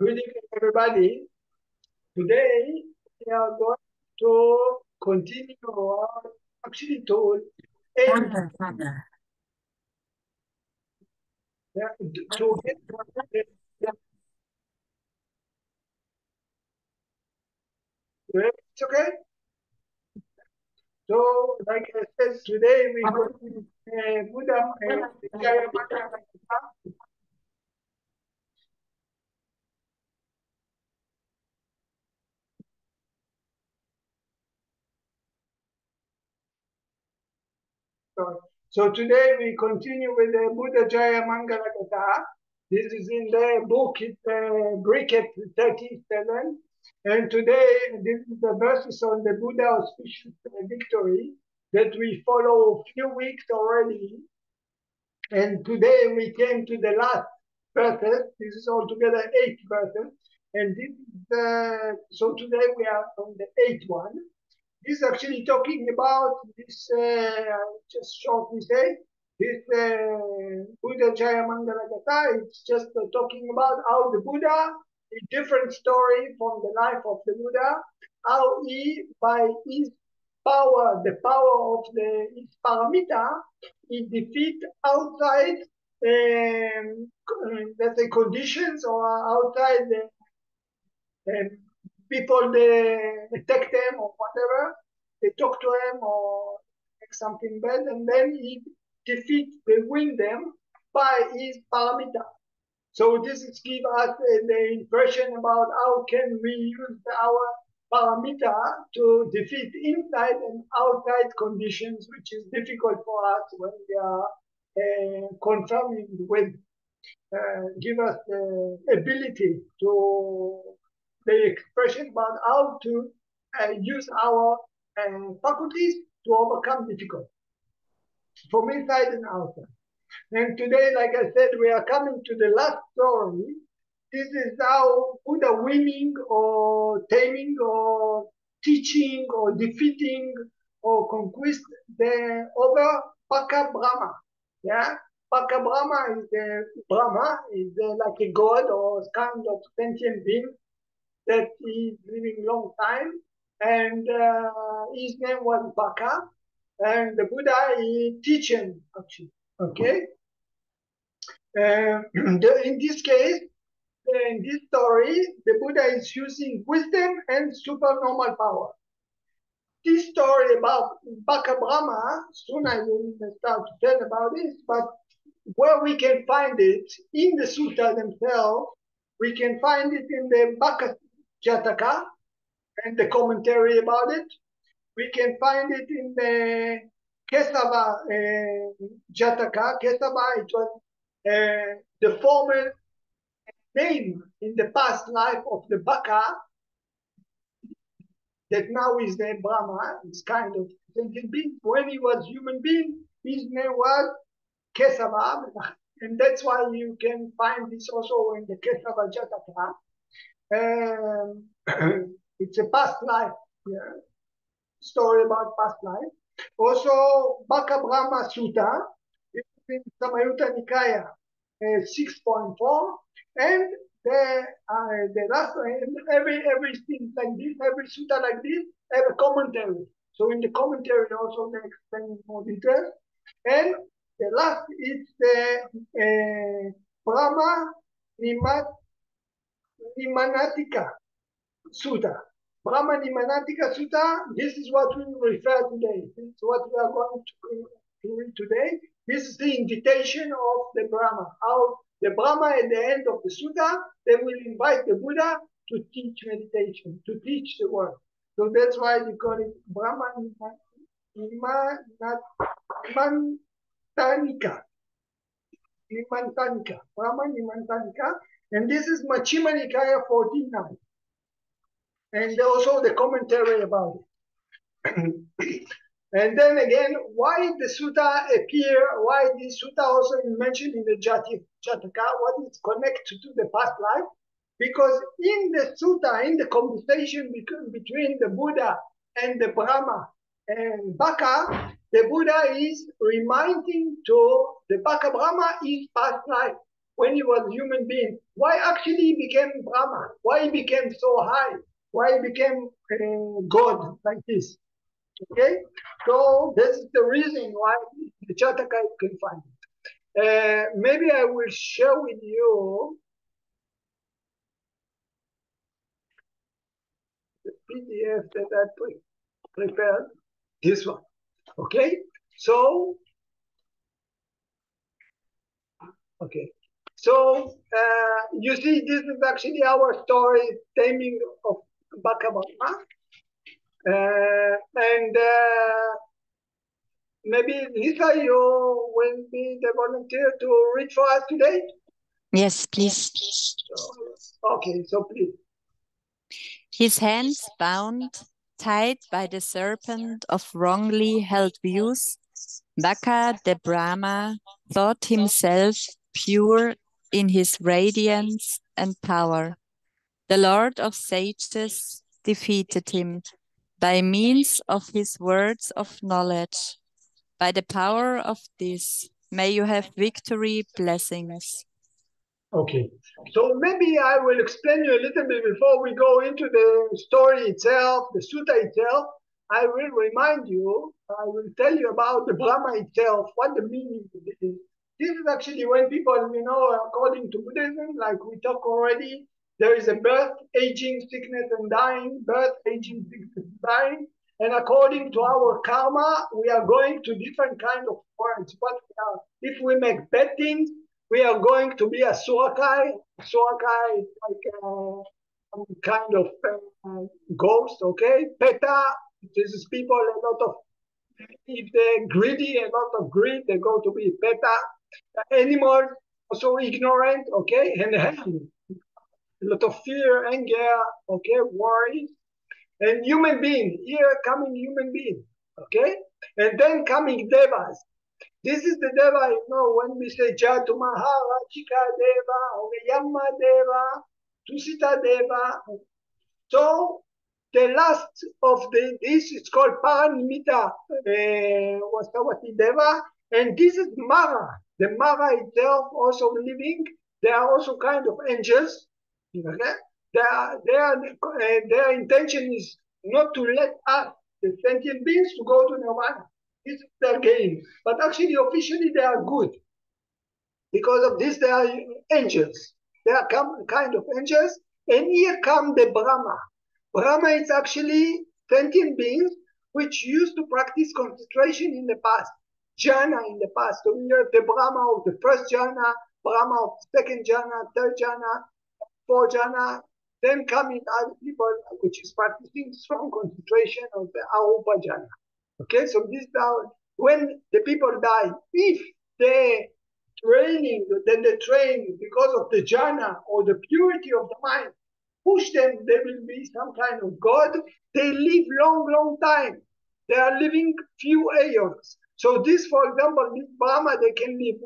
Good evening, everybody. Today we are going to continue our actually to end to it's okay. So, like I said, today we go to Buddha Jaya. So today we continue with the Buddha Jaya Mangala Gatha. This is in the book, it's Bricket 37. And today, this is the verses on the Buddha auspicious victory that we follow a few weeks already. And today we came to the last verses. This is altogether 8 verses. And this is, so today we are on the 8th one. This is actually talking about this, just shortly say, this Buddha Jaya Mangala Gatha. It's just talking about how the Buddha, a different story from the life of the Buddha, how he, by his power, the power of his paramita, he defeat outside, let's say, conditions or outside people, they attack them or whatever, they talk to him or make something bad, and then he they win them by his paramita. So this is give us the impression about how can we use our paramita to defeat inside and outside conditions, which is difficult for us when we are confronted with. Give us the ability to the expression about how to use our faculties to overcome difficulties from inside and outside. And today, like I said, we are coming to the last story. This is how Buddha winning or taming or teaching or defeating or conquest the over Baka Brahma. Yeah, Baka Brahma is like a god or kind of sentient being that is living long time, and his name was Baka, and the Buddha he teach him actually. Okay, in this case, in this story, the Buddha is using wisdom and supernormal power. This story about Baka Brahma, soon I will start to tell about this, but where we can find it in the sutta themselves, we can find it in the Baka Jataka and the commentary about it. We can find it in the Kesava Jataka. Kesava, it was the former name in the past life of the Baka that now is the Brahma. It's kind of sentient being. When he was human being, his name was Kesava, and that's why you can find this also in the Kesava Jataka. It's a past life, yeah, story about past life. Also, Baka Brahma Sutta, it's in Samayutta Nikaya 6.4, and the last everything like this, every sutta like this, have a commentary. So in the commentary also they explain more details. And the last is the Brahma Nimanatika Sutta. Brahma Nimanatika Sutta, this is what we refer today. This is what we are going to read today. This is the invitation of the Brahma. How the Brahma at the end of the Sutta, they will invite the Buddha to teach meditation, to teach the word. So that's why they call it Brahma Nimantanika. Nimantanika. Brahma Nimantanika. And this is Majjhima Nikaya 14.9. And also the commentary about it. And then again, why the sutta appear, why this sutta also is mentioned in the Jataka, what is connected to the past life? Because in the sutta, in the conversation between the Buddha and the Brahma and Baka, the Buddha is reminding to the Baka Brahma his past life. when he was a human being. Why actually he became Brahma? Why he became so high? Why he became God like this? Okay, so this is the reason why the Jataka can find it. Maybe I will share with you the PDF that I prepared. This one. Okay, so okay, so you see, this is actually our story, taming of Baka Brahma, and maybe Lisa, you will be the volunteer to read for us today. Yes, please. Okay, so please. His hands bound, tied by the serpent of wrongly held views, Baka the Brahma thought himself pure in his radiance and power. The Lord of Sages defeated him by means of his words of knowledge. By the power of this, may you have victory blessings. Okay, so maybe I will explain you a little bit before we go into the story itself, the sutta itself. I will remind you, I will tell you about the Brahma itself, what the meaning of it is. This is actually when people, according to Buddhism, like we talked already, there is a birth, aging, sickness, and dying, birth, aging, sickness, and dying. And according to our karma, we are going to different kind of worlds. What we are, if we make bad things, we are going to be a Surakai. Surakai is like some kind of ghost, okay? Peta, this is people, a lot of, if they're greedy, a lot of greed, they go to be Peta. Animals, also ignorant, okay? And a lot of fear, anger, okay? Worry. And human being, here coming human being, okay? And then coming devas. This is the Deva, when we say Jatu Maharajika Deva, or Yama Deva, Tusita Deva. So the last of this is called Paranimita Vasavati Deva, and this is Mara. The Mara itself also living. They are also kind of angels. Okay? Their intention is not to let us, the sentient beings, to go to Nirvana. This is their game. But actually, officially, they are good. Because of this, they are angels. They are kind of angels. And here come the Brahma. Brahma is actually sentient beings which used to practice concentration in the past, jhana in the past. So we have the Brahma of the first jhana, Brahma of the second jhana, third jhana, fourth jhana. Then coming other people which is practicing strong concentration of the Arupa jhana. Okay, so this now, when the people die, if they training, then the training because of the jhana or the purity of the mind, push them, they will be some kind of God. They live long, long time. They are living few aeons. So this, for example, this Brahma, they can live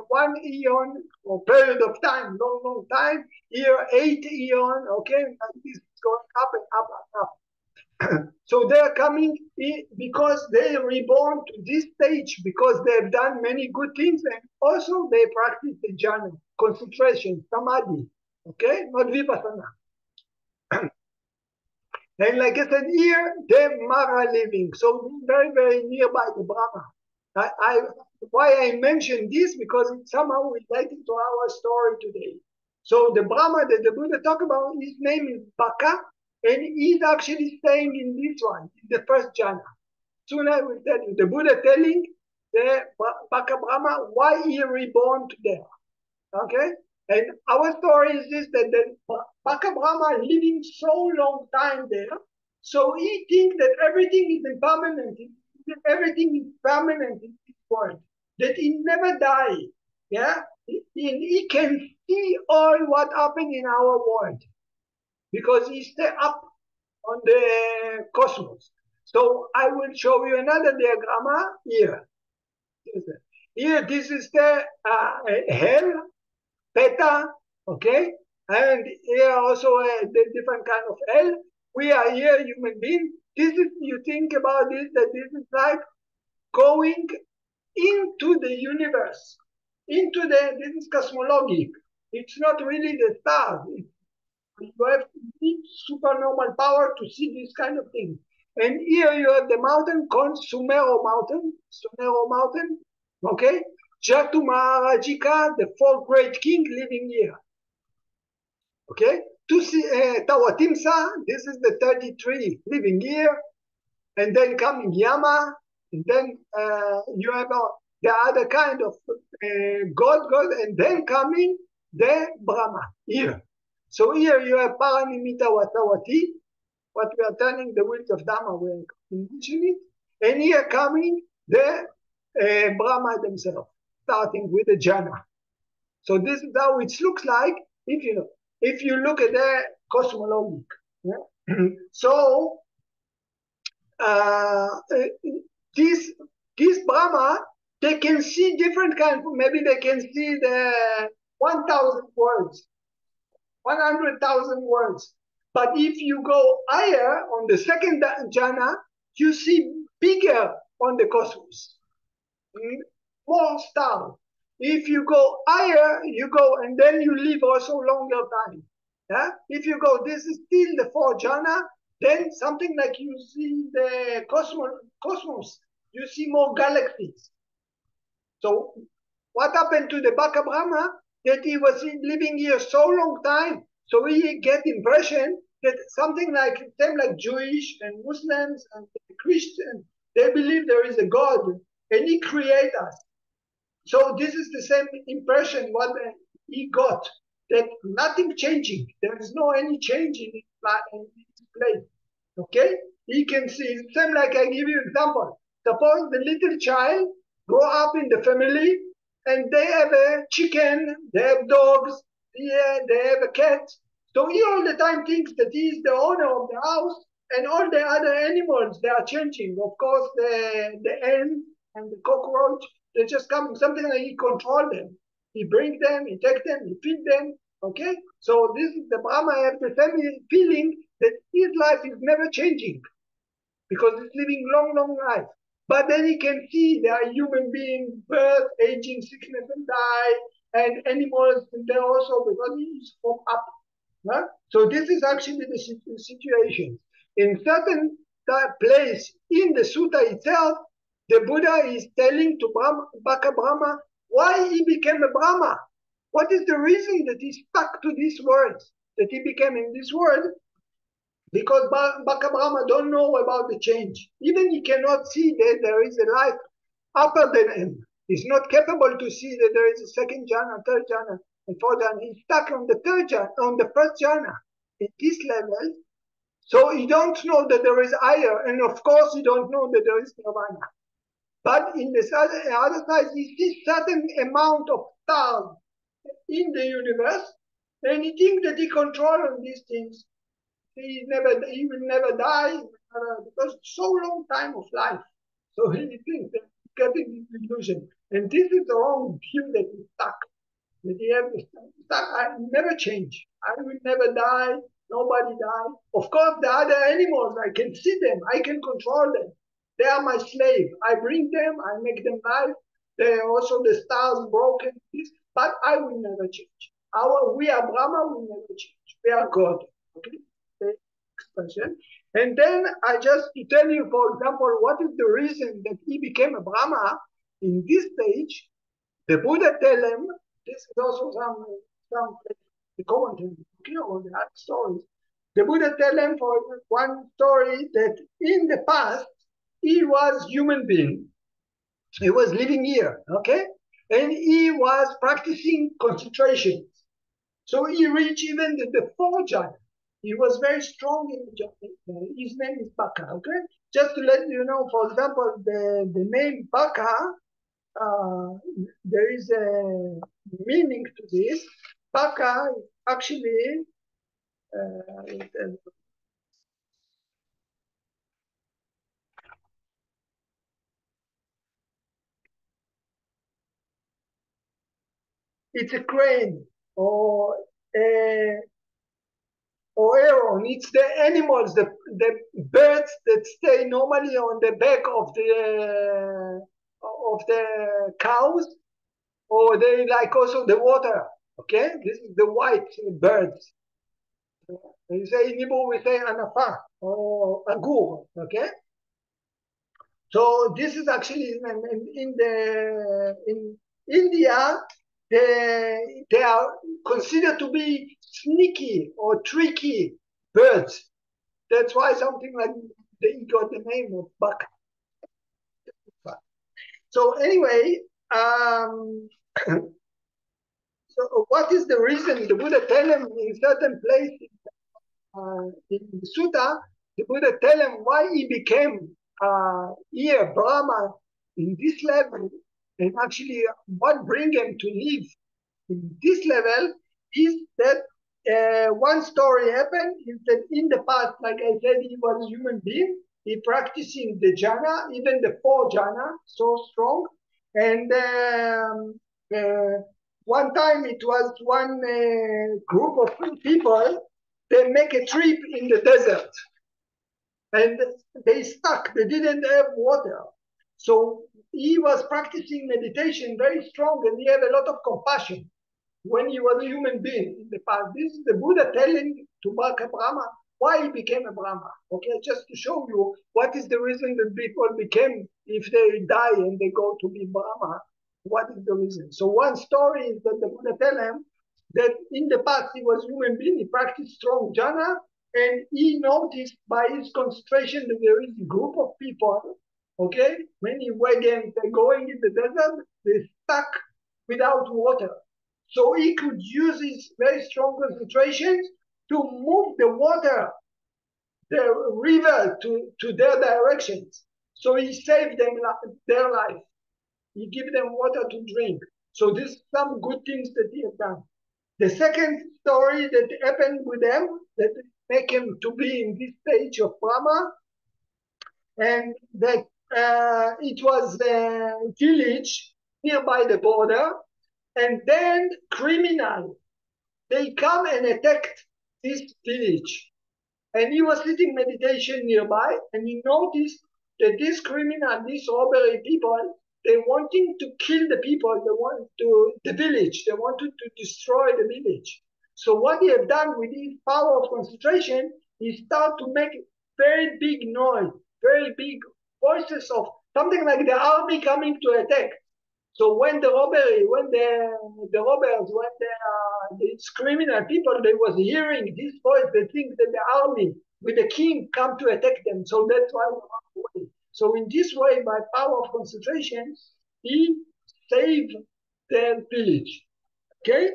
one eon or period of time, long, long time. Here, 8 eon, okay, and this is going up and up and up. So they are coming because they are reborn to this stage because they have done many good things and also they practice the jhana, concentration, samadhi, okay, not vipassana. And like I said here, they Mara living, so very, very nearby the Brahma. Why I mention this because it's somehow related to our story today. So the Brahma that the Buddha talked about, his name is Baka, and he's actually staying in this one, in the first jhana. Soon I will tell you, the Buddha telling the Baka Brahma why he reborn to there. Okay? And our story is this, that the Baka Brahma living so long time there, so he thinks that everything is impermanent, that everything is permanent in this world, that he never die. Yeah? He can see all what happened in our world because he stay up on the cosmos. So I will show you another diagram here. Here, this is the hell, theta, okay? And here also the different kind of hell. We are here, human beings. This is, you think about this, that this is like going into the universe, into this is cosmologic. It's not really the stars. You have to need supernormal power to see this kind of thing. And here you have the mountain called Sumero Mountain, okay? Jatu Maharajika, the fourth great king living here, okay? To see Tawatimsa, this is the 33 living here, and then coming Yama, and then you have the other kind of god, and then coming the Brahma here. So here you have Paranimita Watawati, what we are turning the wheels of Dhamma, we are mentioning it, and here coming the Brahma themselves, starting with the jhana. So this is how it looks like if you look at the cosmologic. Yeah? So this Brahma, they can see different kinds. Maybe they can see the 1,000 words, 100,000 words. But if you go higher on the second jhana, you see bigger on the cosmos, more stars. If you go higher, you go and then you live also longer time. Yeah? If you go, this is still the fourth jhana, then something like you see the cosmos, you see more galaxies. So what happened to the Baka Brahma? That he was living here so long time, so he get impression that something like same like Jewish and Muslims and Christians, they believe there is a God and he create us. So this is the same impression what he got, that nothing changing. There is no any change in his place. Okay? He can see, same like I give you example. Suppose the little child grow up in the family and they have a chicken, they have dogs, they have a cat. So he all the time thinks that he is the owner of the house, and all the other animals, they are changing. Of course, the ant and the cockroach, they just come, something like he control them. He bring them, he take them, he feed them. Okay? So this is the Brahma have the same feeling that his life is never changing because he's living long life. But then he can see there are human beings, birth, aging, sickness, and die, and animals, and they also because he's from up. Huh? So this is actually the situation. In certain place in the sutta itself, the Buddha is telling to Baka Brahma why he became a Brahma. What is the reason that he stuck to these words, that he became in this world? Because Baka Brahma don't know about the change. Even he cannot see that there is a life upper than him. He's not capable to see that there is a second jhana, third jhana, and fourth jhana. He's stuck on the third jhana, on the first jhana. At this level, so he don't know that there is higher, and of course he don't know that there is nirvana. But in the other side, he sees certain amount of stars in the universe, and he thinks that he controls these things. He will never die because so long time of life. So he thinks that he's getting this illusion, and this is the wrong view that he's stuck. That he have stuck. I never change. I will never die. Nobody die. Of course, the other animals, I can see them. I can control them. They are my slave. I bring them. I make them live. They are also the stars broken. But I will never change. We are Brahma. We never change. We are God. Okay. Expression. And then I just to tell you, for example, what is the reason that he became a Brahma in this stage, the Buddha tell him, this is also some the commentary, on the other stories. The Buddha tell him for one story that in the past he was human being. He was living here, okay? And he was practicing concentration. So he reached even the fourth jhana. He was very strong in the jhana. His name is Baka, okay? Just to let you know, for example, the name Baka, there is a meaning to this. Baka is actually it's a crane or a or aeron. It's the animals, the birds that stay normally on the back of the cows or they like also the water. Okay, this is the white birds. You say in Hebrew we say anafa or agur. Okay, so this is actually in India they are considered to be sneaky or tricky birds. That's why something like they got the name of Baka. So anyway, so what is the reason the Buddha tell him in certain place in the Sutta, the Buddha tell him why he became here Brahma in this level, and actually what bring him to live in this level is that one story happened is that in the past, like I said, he was a human being. He practicing the jhana, even the four jhana, so strong. And one time it was one group of people, they make a trip in the desert. And they stuck, they didn't have water. So he was practicing meditation very strong and he had a lot of compassion when he was a human being in the past. This is the Buddha telling to Baka Brahma why he became a Brahma. Okay, just to show you what is the reason that people became, if they die and they go to be Brahma, what is the reason? So one story is that the Buddha tell him that in the past he was a human being, he practiced strong jhana, and he noticed by his concentration that there is a group of people, okay, many wagons, they're going in the desert, they're stuck without water. So he could use his very strong concentrations to move the water, the river to their directions. So he saved them their life. He gave them water to drink. So this is some good things that he has done. The second story that happened with them that make him to be in this stage of Brahma, and that it was a village nearby the border, and then criminal they come and attacked this village. And he was sitting meditation nearby, and he noticed that this criminal, these robbery people, they wanting to kill the people, they want to the village, they wanted to destroy the village. So what he have done with his power of concentration, he start to make very big noise, very big voices of something like the army coming to attack. So when the robbery, when the robbers, when these criminal people, they was hearing this voice, they think that the army with the king come to attack them. So that's why they run away. So in this way, by power of concentration, he saved the village. Okay?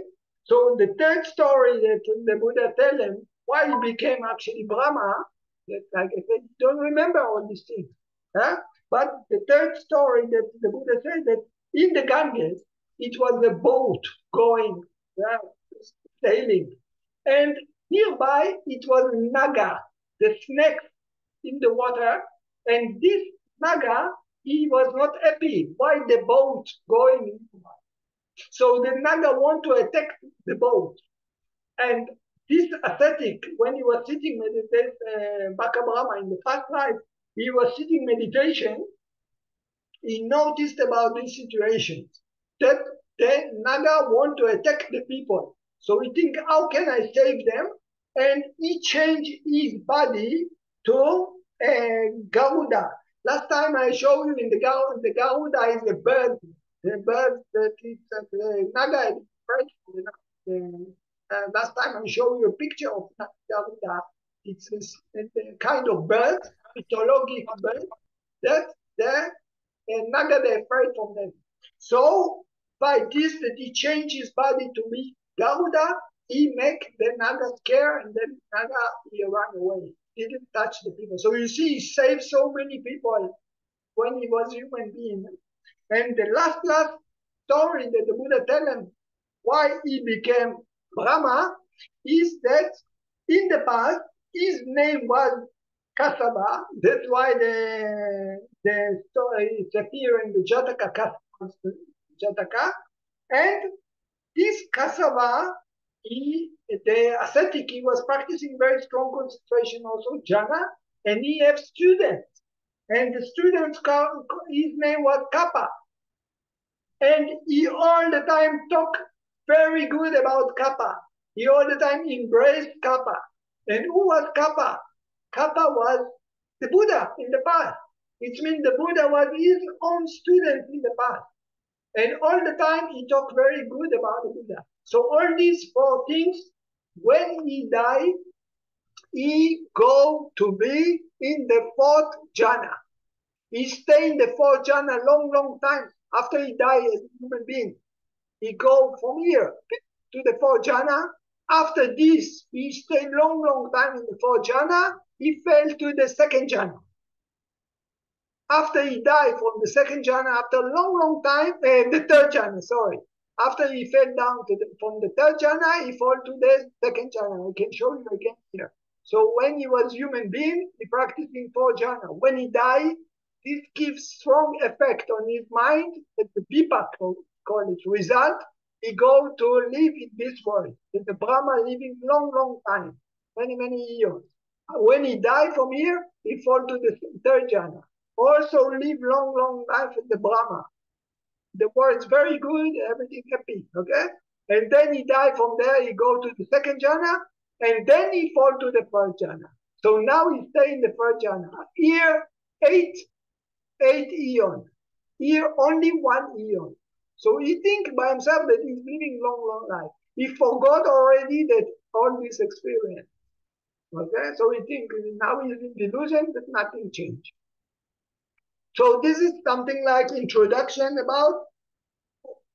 So the third story that the Buddha tell them why he became actually Brahma, that like I said, don't remember all these things. Huh? But the third story that the Buddha said that in the Ganges, it was a boat going, sailing. And nearby, it was Naga, the snake in the water. And this Naga, he was not happy. Why the boat going? So the Naga want to attack the boat. And this ascetic, when he was sitting meditation, Baka Brahma in the past life, he was sitting meditation, he noticed about these situations that the Naga want to attack the people. So he think, how can I save them? And he changed his body to a Garuda. Last time I showed you in the Garuda is a bird. The bird that is the Naga is right. Last time I showed you a picture of Garuda. It's a kind of bird, mythologic bird that the Naga they afraid from them. So by this that he changed his body to be Garuda, he make the Naga scare, and then Naga he ran away. He didn't touch the people. So you see, he saved so many people when he was a human being. And the last story that the Buddha tell him why he became Brahma is that in the past his name was Kasaba. That's why the story is appearing in the Jataka. And this Kasaba, the ascetic, he was practicing very strong concentration, also jhana, and he have students. And the students, his name was Kappa. And he all the time talk very good about Kappa. He all the time embraced Kappa. And who was Kappa? Kappa was the Buddha in the past. It means the Buddha was his own student in the past. And all the time he talked very good about the Buddha. So all these four things, when he died, he go to be in the fourth jhana. He stay in the fourth jhana long, long time after he died as a human being. He go from here to the fourth jhana. After this, he stayed long, long time in the fourth jhana. He fell to the second jhana. After he died from the second jhana, after a long, long time, the third jhana, sorry. After he fell down from the third jhana, he fell to the second jhana. I can show you again here. So when he was human being, he practiced in four jhana. When he died, this gives strong effect on his mind, that the Vipak call it. Result, he go to live in this world. The Brahma living long, long time, many, many years. When he died from here, he fall to the third jhana. Also live long, long life in the Brahma. The world's very good, everything happy, okay? And then he died from there, he go to the second jhana, and then he fall to the third jhana. So now he stay in the third jhana. Here, eight eon. Here, only one eon. So he think by himself that he's living long, long life. He forgot already that all this experience. Okay, so he think now he's in delusion, but nothing changed. So this is something like introduction about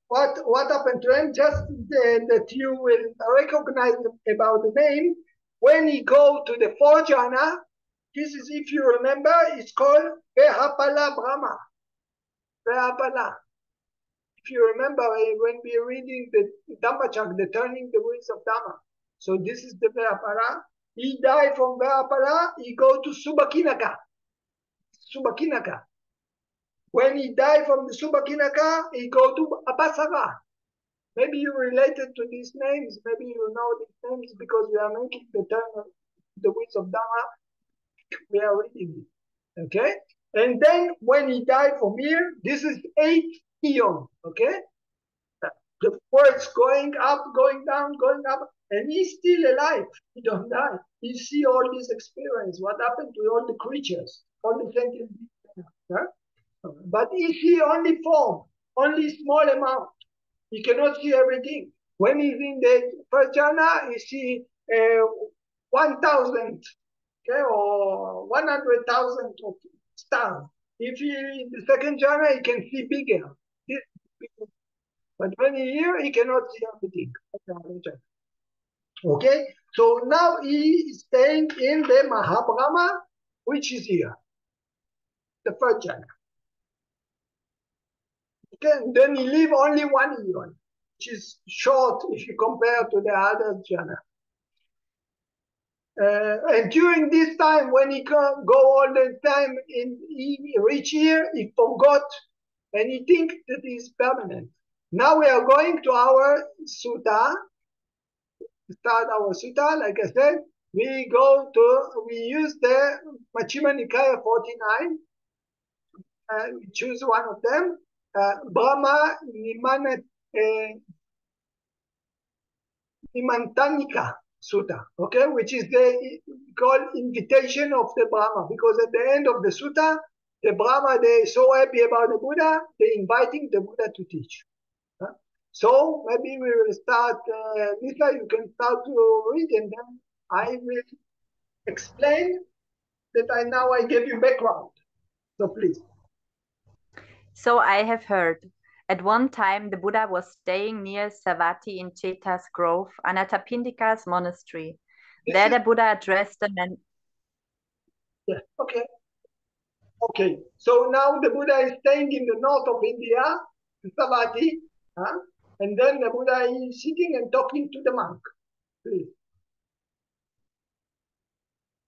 what happened to him, just that you will recognize about the name. When he go to the fourth jhana, this is, if you remember, it's called Baka Brahma. Baka. If you remember, when we are reading the Dhamma, the turning the wheels of Dhamma. So this is the Baka. He died from Baka, he go to Subhakinaka. Subhakinaka. When he died from the Subhakinaka, he go to Abhasara. Maybe you related to these names. Maybe you know these names because we are making the turn of the wheels of Dhamma. We are reading it. Okay? And then when he died from here, this is 8 eon. Okay? The words going up, going down, going up, and he's still alive. He don't die. He see all this experience. What happened to all the creatures, all the sentient beings. Huh? But he see only form, only small amount. He cannot see everything. When he's in the first jhana, he see 1,000, okay, or 100,000 of stars. If he in the second jhana, he can see bigger. But when he here, he cannot see everything. Okay, so now he is staying in the Mahabrahma, which is here, the first jhana. Okay, and then he live only 1 year, which is short if you compare to the other jhana. And during this time, when he go all the time, he reach here, he forgot, and he think that is permanent. Now we are going to our sutta. Start our sutta, like I said, we use the Majjhima Nikaya 49. We choose one of them. Brahma Nimantanika Sutta, okay, which is the called invitation of the Brahma, because at the end of the sutta, the Brahma, they're so happy about the Buddha, they're inviting the Buddha to teach. So maybe we will start, Lisa, you can start to read, and then I will explain that I gave you background. So please. So I have heard. At one time, the Buddha was staying near Savatthi in Cheta's Grove, Anathapindika's monastery. There the Buddha addressed the man. Yeah, okay. Okay, so now the Buddha is staying in the north of India, Savatthi, and then the Buddha is sitting and talking to the monk. Please.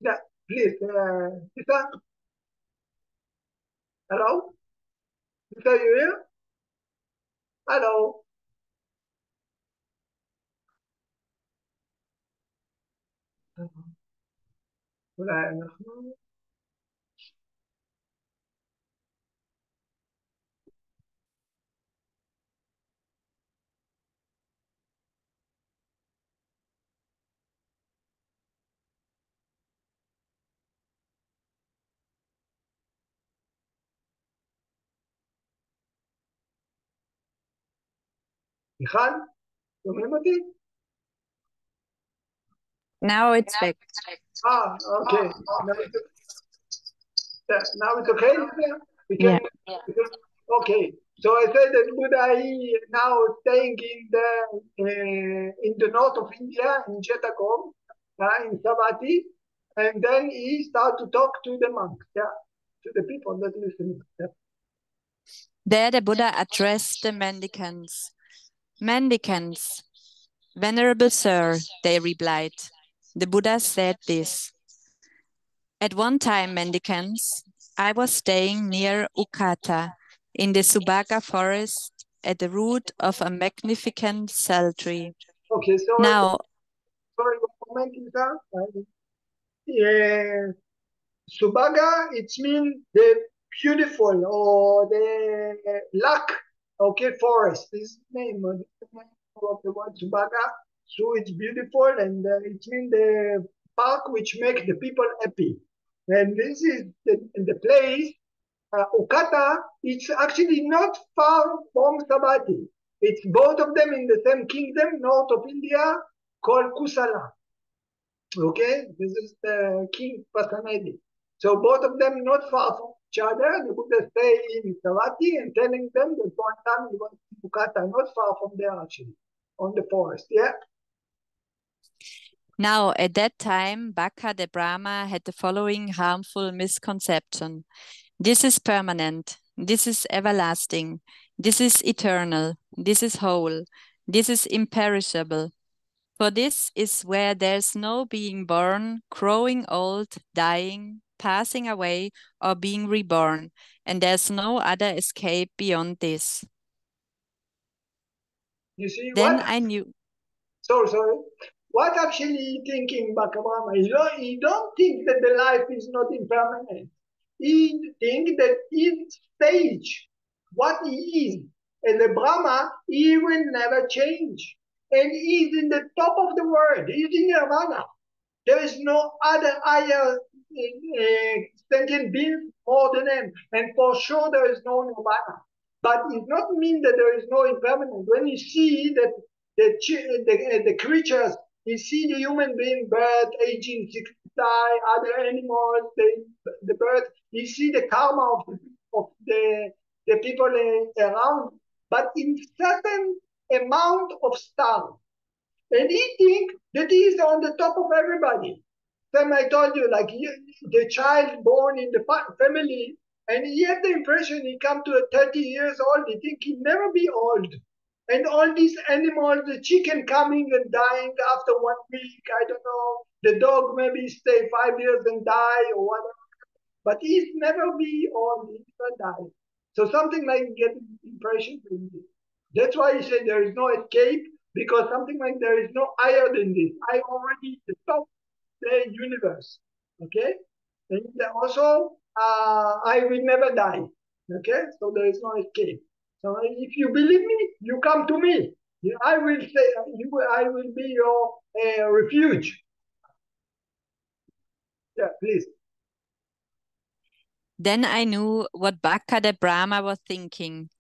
Yeah, please, Lisa. Hello? Lisa, you here? Hello? מיכל, שומעים אותי? Now it's back. Okay. Now it's okay? We can, okay. So I said that Buddha is now staying in the north of India, in Jetagom, in Savatthi, and then he started to talk to the monks, to the people that listen. There the Buddha addressed the mendicants. Mendicants, Venerable Sir, they replied. The Buddha said this. At one time, mendicants, I was staying near Ukata in the Subaka forest at the root of a magnificent cell tree. Okay, so now, sorry, one moment, Subaga, it means the beautiful or the luck, okay, forest. This is the name of the word Subaga. So it's beautiful and it means the park which makes the people happy. And this is the place, Okata, it's actually not far from Savatthi. It's both of them in the same kingdom, north of India, called Kusala. Okay, this is the king personality. So both of them not far from each other. The Buddha stay in Savatthi and telling them that one time he was in Bukata, not far from there actually, on the forest. Yeah. Now, at that time, Baka Brahma had the following harmful misconception. This is permanent. This is everlasting. This is eternal. This is whole. This is imperishable. For this is where there's no being born, growing old, dying, passing away, or being reborn, and there's no other escape beyond this. You see Then what? I knew. Sorry. What actually thinking Baka Brahma? He don't think that the life is not impermanent. He think that each stage, what he is as a Brahma, he will never change. And he's in the top of the world. He's in Nirvana. There is no other higher sentient being more than him. And for sure there is no Nirvana. But it not mean that there is no impermanence. When you see that the creatures, you see the human being, birth, aging, die, other animals, the birth, you see the karma of the people around, but in certain amount of stars. And he think that he is on the top of everybody. Then I told you, like the child born in the family, and he had the impression he come to 30 years old, he think he never be old. And all these animals, the chicken coming and dying after 1 week, I don't know, the dog maybe stay 5 years and die or whatever. But he's never be old, he never die. So something like get impression from this. That's why he said there is no escape, because something like there is no higher than this. I already the top the universe. Okay? And also I will never die. Okay? So there is no escape. So if you believe me, you come to me. I will say I will be your refuge. Yeah, please. Then I knew what Baka Brahma was thinking.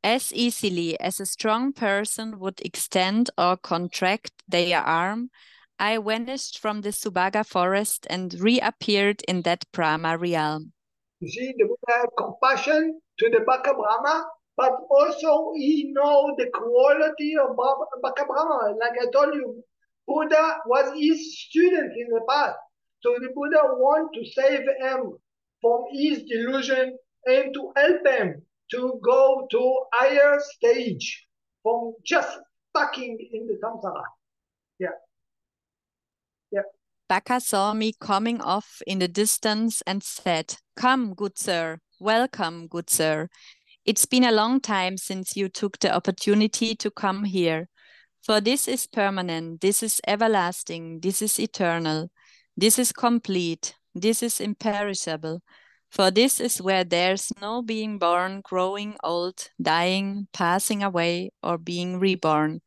As easily as a strong person would extend or contract their arm, I vanished from the Subhaga forest and reappeared in that Brahma realm. You see, the Buddha had compassion to the Baka Brahma, but also he know the quality of Baka Brahma. Like I told you, Buddha was his student in the past. So the Buddha want to save him from his delusion and to help him to go to higher stage from just stucking in the samsara. Yeah. Yeah. Baka saw me coming off in the distance and said, "Come, good sir, welcome, good sir. It's been a long time since you took the opportunity to come here. For this is permanent, this is everlasting, this is eternal, this is complete, this is imperishable. For this is where there's no being born, growing old, dying, passing away, or being reborn.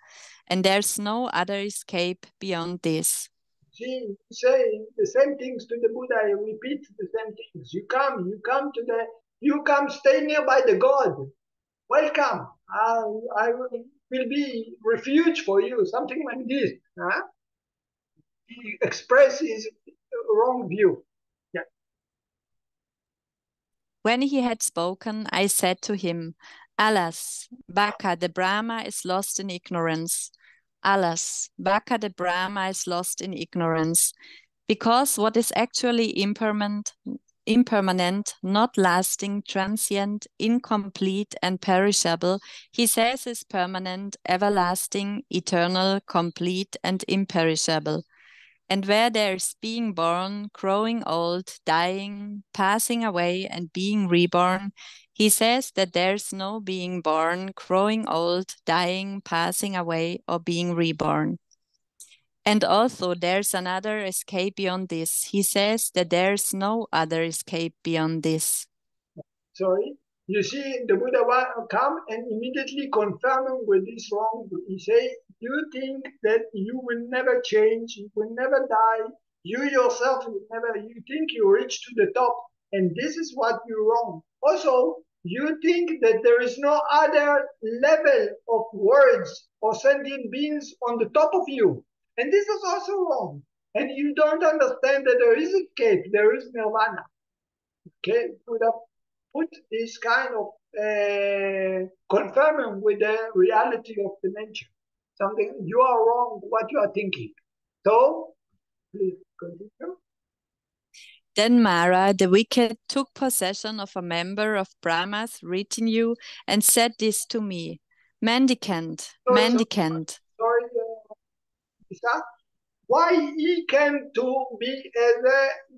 And there's no other escape beyond this." She saying the same things to the Buddha. I repeat the same things. You come stay nearby the God. Welcome. I will will be refuge for you, something like this. Huh? He expresses wrong view. Yeah. When he had spoken, I said to him, Alas, Baka the Brahma is lost in ignorance. Alas, Baka the Brahma is lost in ignorance. Because what is actually impermanent, not lasting, transient, incomplete, and perishable, he says is permanent, everlasting, eternal, complete, and imperishable. And where there is being born, growing old, dying, passing away, and being reborn, he says that there's no being born, growing old, dying, passing away, or being reborn. And also, there's another escape beyond this. He says that there's no other escape beyond this. Sorry. You see, the Buddha will come and immediately confirm with this wrong. He say, you think that you will never change, you will never die, you yourself will never, you think you reach to the top, and this is what you're wrong. Also, you think that there is no other level of words or sentient beings on the top of you. And this is also wrong. And you don't understand that there is escape, there is nirvana. Okay, Buddha put this kind of confirming with the reality of the nature. Something you are wrong, what you are thinking. So, please continue. Then Mara, the wicked, took possession of a member of Brahma's retinue and said this to me, Mendicant, mendicant. Sorry, Lisa. Why he came to be as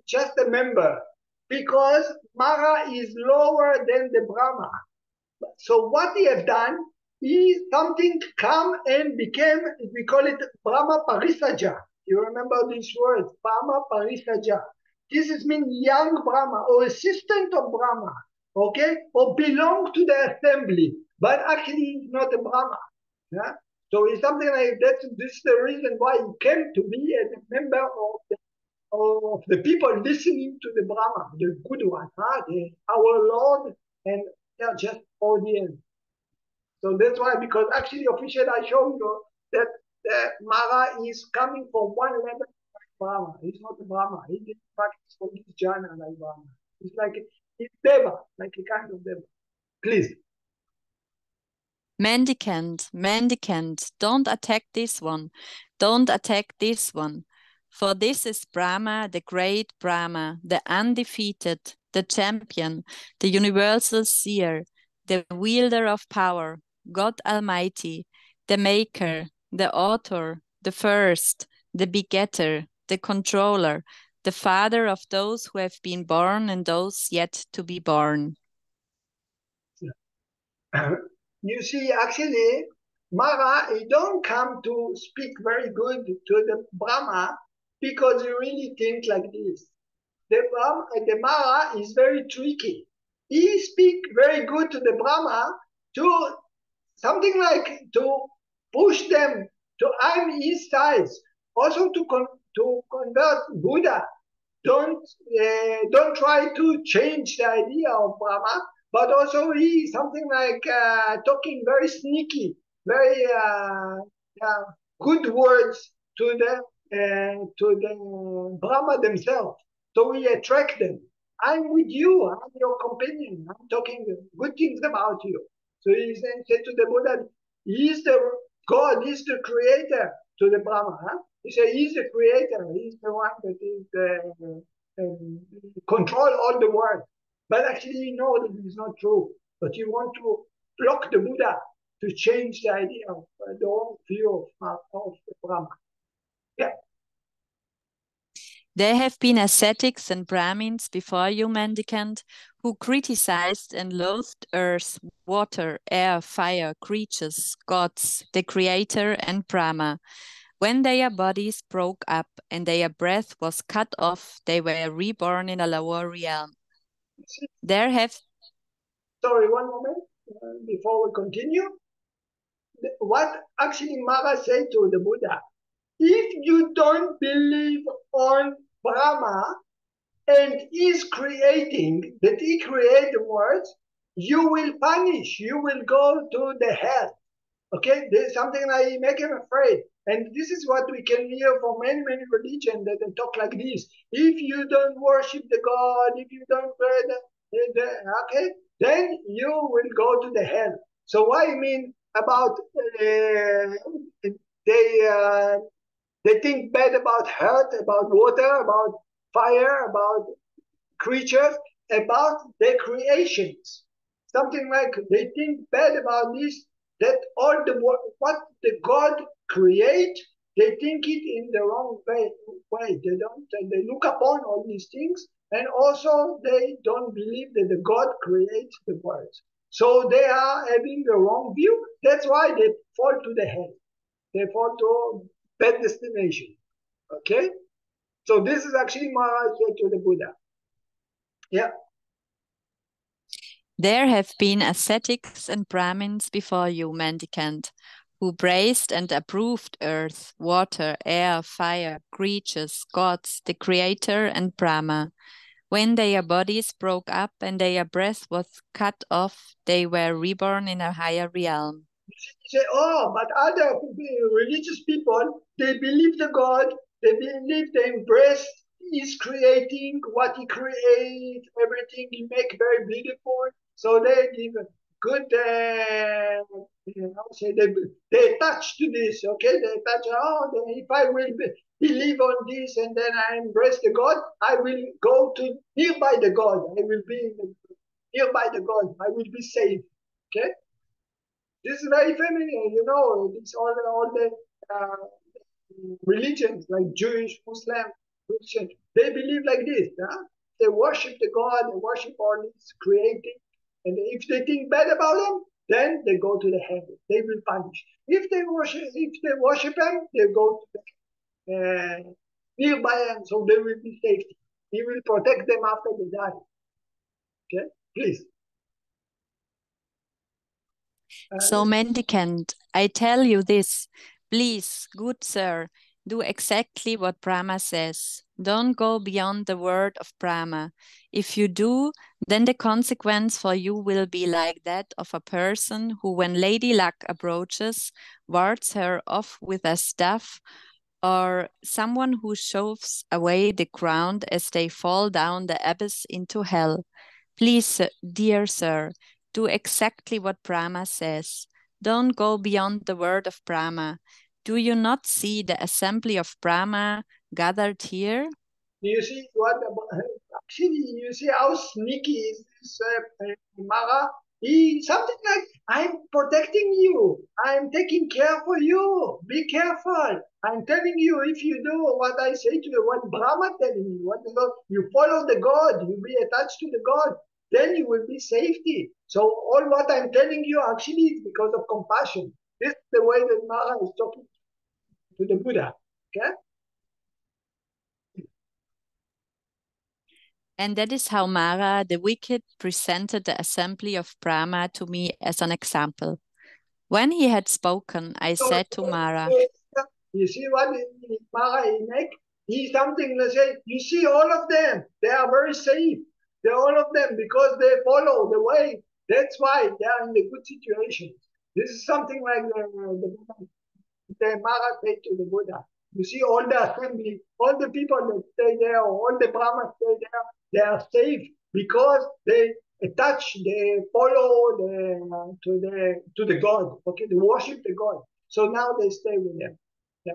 just a member? Because Mara is lower than the Brahma. So what he have done is something come and became, we call it Brahma Parisaja. You remember these words, Brahma Parisaja. This is mean young Brahma or assistant of Brahma, okay? Or belong to the assembly, but actually he's not a Brahma. Yeah? So it's something like that. This is the reason why he came to be as a member of the people listening to the Brahma, the good one, huh? Our Lord, and they're just audience. So that's why, because actually officially I show you that Mara is coming from one level like Brahma. He's not a Brahma. He didn't practice for this jhana like Brahma. It's like it's Deva, like a kind of Deva. Please. Mendicant, mendicant, don't attack this one. Don't attack this one. For this is Brahma, the great Brahma, the undefeated, the champion, the universal seer, the wielder of power, God Almighty, the maker, the author, the first, the begetter, the controller, the father of those who have been born and those yet to be born. You see, actually, Mara, he don't come to speak very good to the Brahma because he really think like this. The Mara is very tricky. He speak very good to the Brahma to something like to push them to I'm his size. Also to convert Buddha. Don't try to change the idea of Brahma, but also he something like talking very sneaky, very good words to the Brahma themselves. So we attract them. I'm with you. I'm your companion. I'm talking good things about you. So he then said to the Buddha, he's the God, he's the creator to the Brahma. Huh? He said he's the creator. He's the one that is control all the world. But actually, you know that it's not true. But you want to block the Buddha to change the idea of the whole view of the Brahma. Yeah. There have been ascetics and Brahmins before you, mendicant, who criticized and loathed earth, water, air, fire, creatures, gods, the Creator, and Brahma. When their bodies broke up and their breath was cut off, they were reborn in a lower realm. There have... Sorry, one moment before we continue. What actually Mara said to the Buddha, if you don't believe on Brahma and is creating, that he created the world, you will punish, you will go to the hell. Okay, there's something like make him afraid. And this is what we can hear from many, many religions that they talk like this. If you don't worship the God, if you don't pray, okay, then you will go to the hell. So what I mean about they think bad about earth, about water, about fire, about creatures, about their creations. Something like they think bad about this, that all the what the God create, they think it in the wrong way. They don't. They look upon all these things, and also they don't believe that the God creates the world. So they are having the wrong view. That's why they fall to the hell. They fall to bad destination. Okay. So this is actually Maharaj said to the Buddha. Yeah. There have been ascetics and Brahmins before you, mendicant, who praised and approved earth, water, air, fire, creatures, gods, the Creator, and Brahma. When their bodies broke up and their breath was cut off, they were reborn in a higher realm. Say, oh, but other religious people, they believe the God, they believe the embrace is creating what he creates, everything he make very beautiful. So they give a good, say they touch to this, okay? They touch, if I will believe on this and then I embrace the God, I will go to nearby the God. I will be nearby the God. I will be safe, okay? This is very familiar, it's all the religions like Jewish, Muslim, Christian. They believe like this. Huh? They worship the God, they worship all this creating. And if they think bad about them, then they go to the heaven. They will punish. If they worship him, they go to the nearby him, so they will be safe. He will protect them after they die. Okay, please. So, mendicant, I tell you this, please, good sir, do exactly what Brahma says. Don't go beyond the word of Brahma. If you do, then the consequence for you will be like that of a person who, when Lady Luck approaches, wards her off with a staff, or someone who shoves away the ground as they fall down the abyss into hell. Please, dear sir, do exactly what Brahma says. Don't go beyond the word of Brahma. Do you not see the assembly of Brahma gathered here? You see what actually you see how sneaky is this Mara? He something like I'm protecting you. I'm taking care for you. Be careful. I'm telling you if you do what I say to you, what Brahma telling you, what the God, you follow the God, you be attached to the God, then you will be safety. So all what I'm telling you actually is because of compassion. This is the way that Mara is talking to the Buddha. Okay? And that is how Mara, the wicked, presented the assembly of Brahma to me as an example. When he had spoken, I said to Mara, you see what Mara make? He's something to say, you see all of them, they are very safe. They're all of them because they follow the way. That's why they are in a good situation. This is something like the Mara said to the Buddha. You see all the assembly, all the people that stay there, all the Brahmas stay there, they are safe because they attach, they follow to the God. Okay, they worship the God. So now they stay with them. Yeah.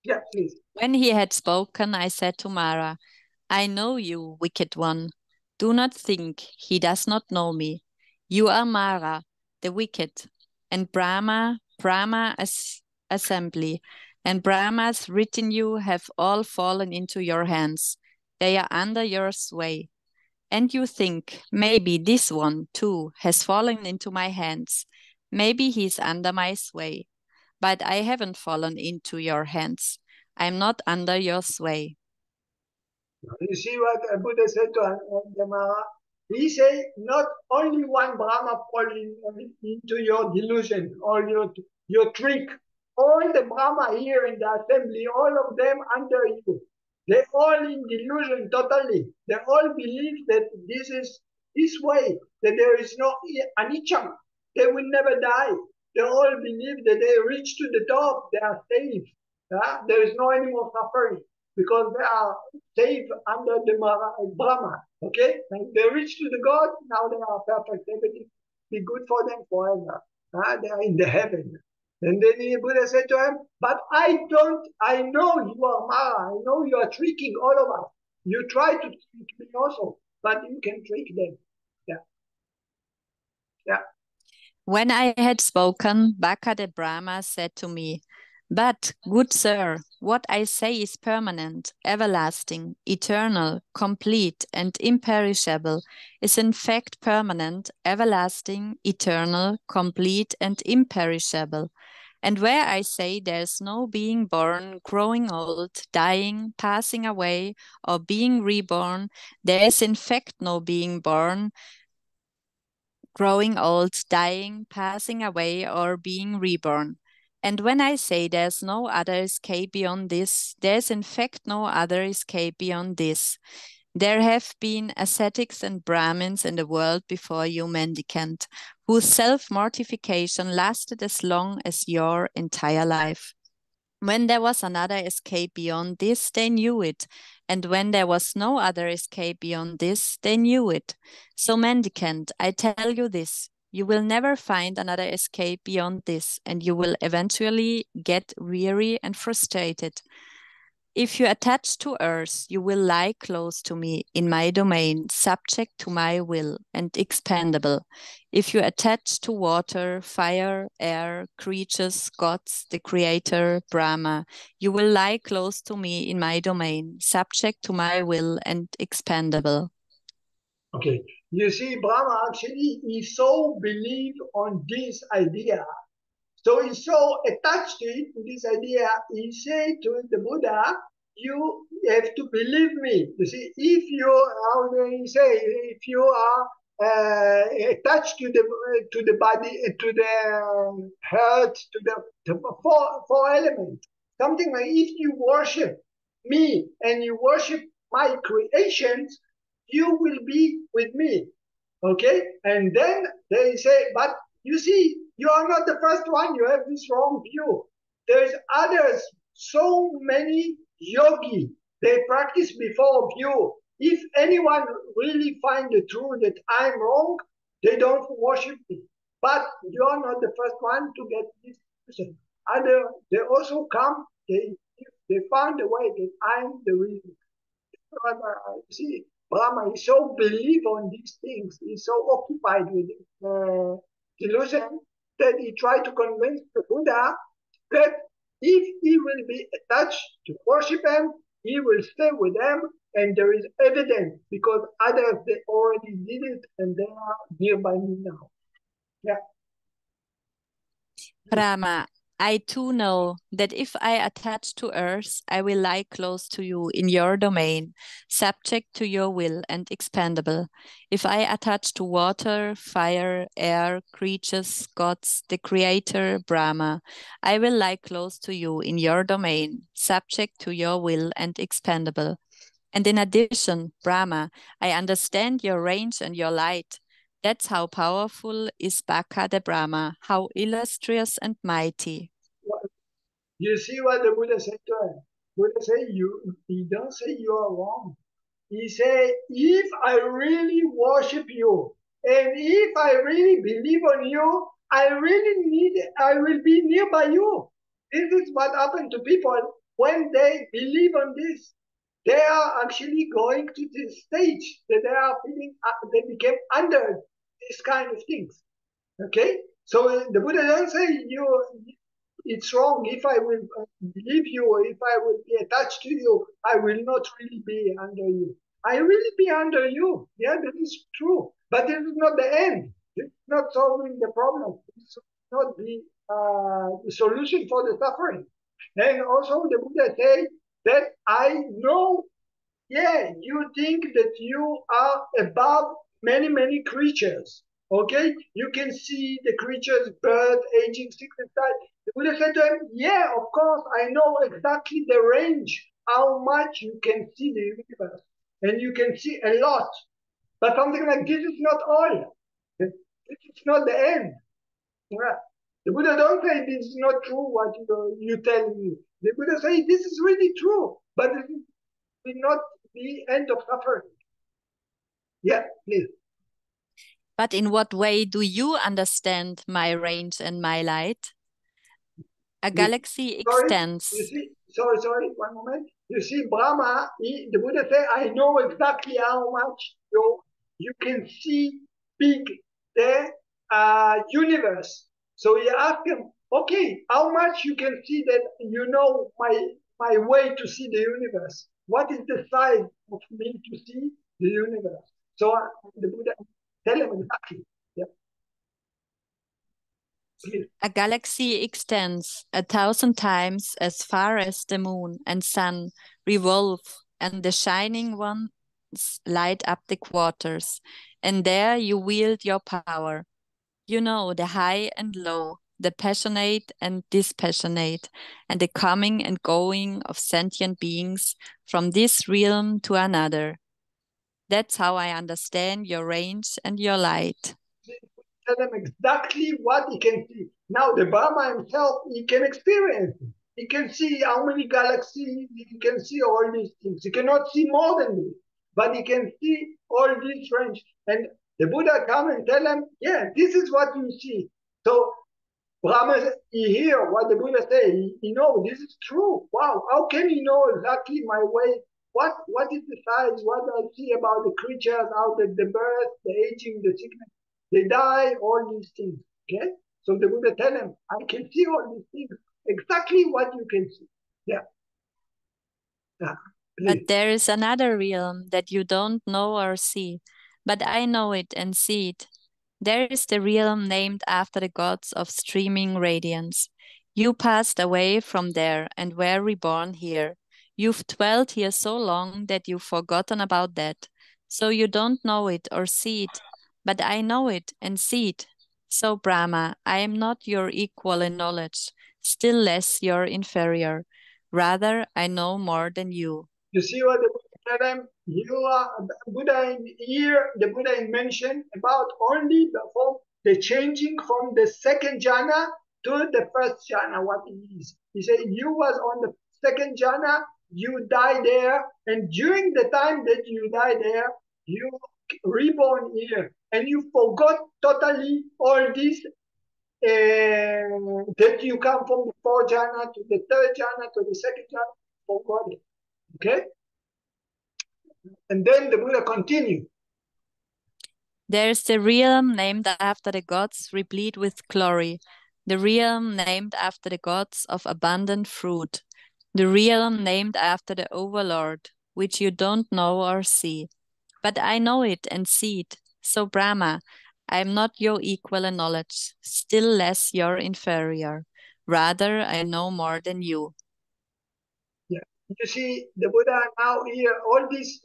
Yeah, please. When he had spoken, I said to Mara, I know you, wicked one. Do not think he does not know me. You are Mara, the wicked, and Brahma as assembly, and Brahma's retinue have all fallen into your hands. They are under your sway. And you think, maybe this one, too, has fallen into my hands. Maybe he's under my sway. But I haven't fallen into your hands. I'm not under your sway. You see what Buddha said to Mara? He said, not only one Brahma falling into your delusion or your trick. All the Brahma here in the assembly, all of them under you. They're all in delusion totally. They all believe that this is this way, that there is no anicca. they will never die. They all believe that they reach to the top, they are saved. There is no any more suffering because they are saved under the Brahma. Okay? And they reach to the God, now they are perfect. Everything be good for them forever. They are in the heaven. And then the Buddha said to him, but I know you are Mara, I know you are tricking all of us. You try to trick me also, but you can trick them. Yeah. Yeah. When I had spoken, Baka Brahma said to me, but, good sir, what I say is permanent, everlasting, eternal, complete, and imperishable, is in fact permanent, everlasting, eternal, complete, and imperishable. And where I say there's no being born, growing old, dying, passing away, or being reborn, there is in fact no being born, growing old, dying, passing away, or being reborn. And when I say there's no other escape beyond this, there's in fact no other escape beyond this. There have been ascetics and Brahmins in the world before you, mendicant, whose self-mortification lasted as long as your entire life. When there was another escape beyond this, they knew it. And when there was no other escape beyond this, they knew it. So, mendicant, I tell you this. You will never find another escape beyond this, and you will eventually get weary and frustrated. If you attach to earth, you will lie close to me in my domain, subject to my will and expandable. If you attach to water, fire, air, creatures, gods, the creator, Brahma, you will lie close to me in my domain, subject to my will and expandable. Okay, you see, Brahma actually he so believed on this idea. So he's so attached to it, to this idea, he said to the Buddha, you have to believe me. You see, if you, how do you say, if you are attached to the body, to the heart, to the four elements, something like if you worship me and you worship my creations, you will be with me. Okay? And then they say, but you see, you are not the first one. You have this wrong view. There's others, so many yogi. They practice before you. If anyone really find the truth that I'm wrong, they don't worship me. But you are not the first one to get this person. Other, they also come. They find a way that I'm the reason. See, Brahma is so believe on these things. He's so occupied with delusion that he tried to convince the Buddha that if he will be attached to worship him, he will stay with them. And there is evidence because others they already did it and they are nearby me now. Yeah. Brahma, I too know that if I attach to earth, I will lie close to you in your domain, subject to your will and expandable. If I attach to water, fire, air, creatures, gods, the creator, Brahma, I will lie close to you in your domain, subject to your will and expandable. And in addition, Brahma, I understand your range and your light. That's how powerful is Baka Brahma, how illustrious and mighty. You see what the Buddha said to him? Buddha said, he don't say you are wrong. He said, if I really worship you, and if I really believe on you, I will be nearby you. This is what happened to people when they believe on this. They are actually going to this stage that they are feeling, they became under this kind of things. Okay? So the Buddha doesn't say it's wrong. If I will believe you or if I will be attached to you, I will not really be under you. I really be under you. Yeah, that is true. But this is not the end. It's not solving the problem. It's not the solution for the suffering. And also the Buddha said that I know, yeah, you think that you are above many, many creatures. Okay? You can see the creatures, birth, aging, sickness, die. The Buddha said to him, yeah, of course, I know exactly the range, how much you can see the universe. And you can see a lot. But something like this is not all. This is not the end. Yeah. The Buddha don't say this is not true what you tell me. The Buddha say this is really true, but it will not be end of suffering. Yeah, please. But in what way do you understand my range and my light? A galaxy extends. You see, sorry, one moment. You see, Brahma, the Buddha said, I know exactly how much you can see big the universe. So he asked him, okay, how much you can see that you know my way to see the universe? What is the size of me to see the universe? So the Buddha tell him exactly. Yeah. Please. A galaxy extends 1,000 times as far as the moon and sun revolve, and the shining ones light up the quarters. And there you wield your power. You know the high and low, the passionate and dispassionate, and the coming and going of sentient beings from this realm to another. That's how I understand your range and your light. Tell them exactly what he can see. Now, the Brahma himself, he can experience it. He can see how many galaxies, he can see all these things. He cannot see more than this, but he can see all this range. And the Buddha come and tell him, yeah, this is what you see. So Brahma, he hear what the Buddha say. He know this is true. Wow, how can he know exactly my way? What is the size? What I see about the creatures, how the birth, the aging, the sickness, they die, all these things. Okay? So the Buddha tell him, I can see all these things. Exactly what you can see. Yeah. Yeah. But Please. there is another realm that you don't know or see, but I know it and see it. There is the realm named after the gods of streaming radiance. You passed away from there and were reborn here. You've dwelt here so long that you've forgotten about that. So you don't know it or see it, but I know it and see it. So, Brahma, I am not your equal in knowledge, still less your inferior. Rather, I know more than you. You see what the Buddha tell them? You are Buddha here. The Buddha mentioned about only the changing from the second jhana to the first jhana. What it is? He said you was on the second jhana. You die there, and during the time that you die there, you reborn here, and you forgot totally all this that you come from the fourth jhana to the third jhana to the second jhana. Forgot it. Okay. And then the Buddha continued. There's the realm named after the gods replete with glory, the realm named after the gods of abundant fruit, the realm named after the overlord, which you don't know or see. But I know it and see it. So, Brahma, I am not your equal in knowledge, still less your inferior. Rather, I know more than you. Yeah. You see, the Buddha now here, all this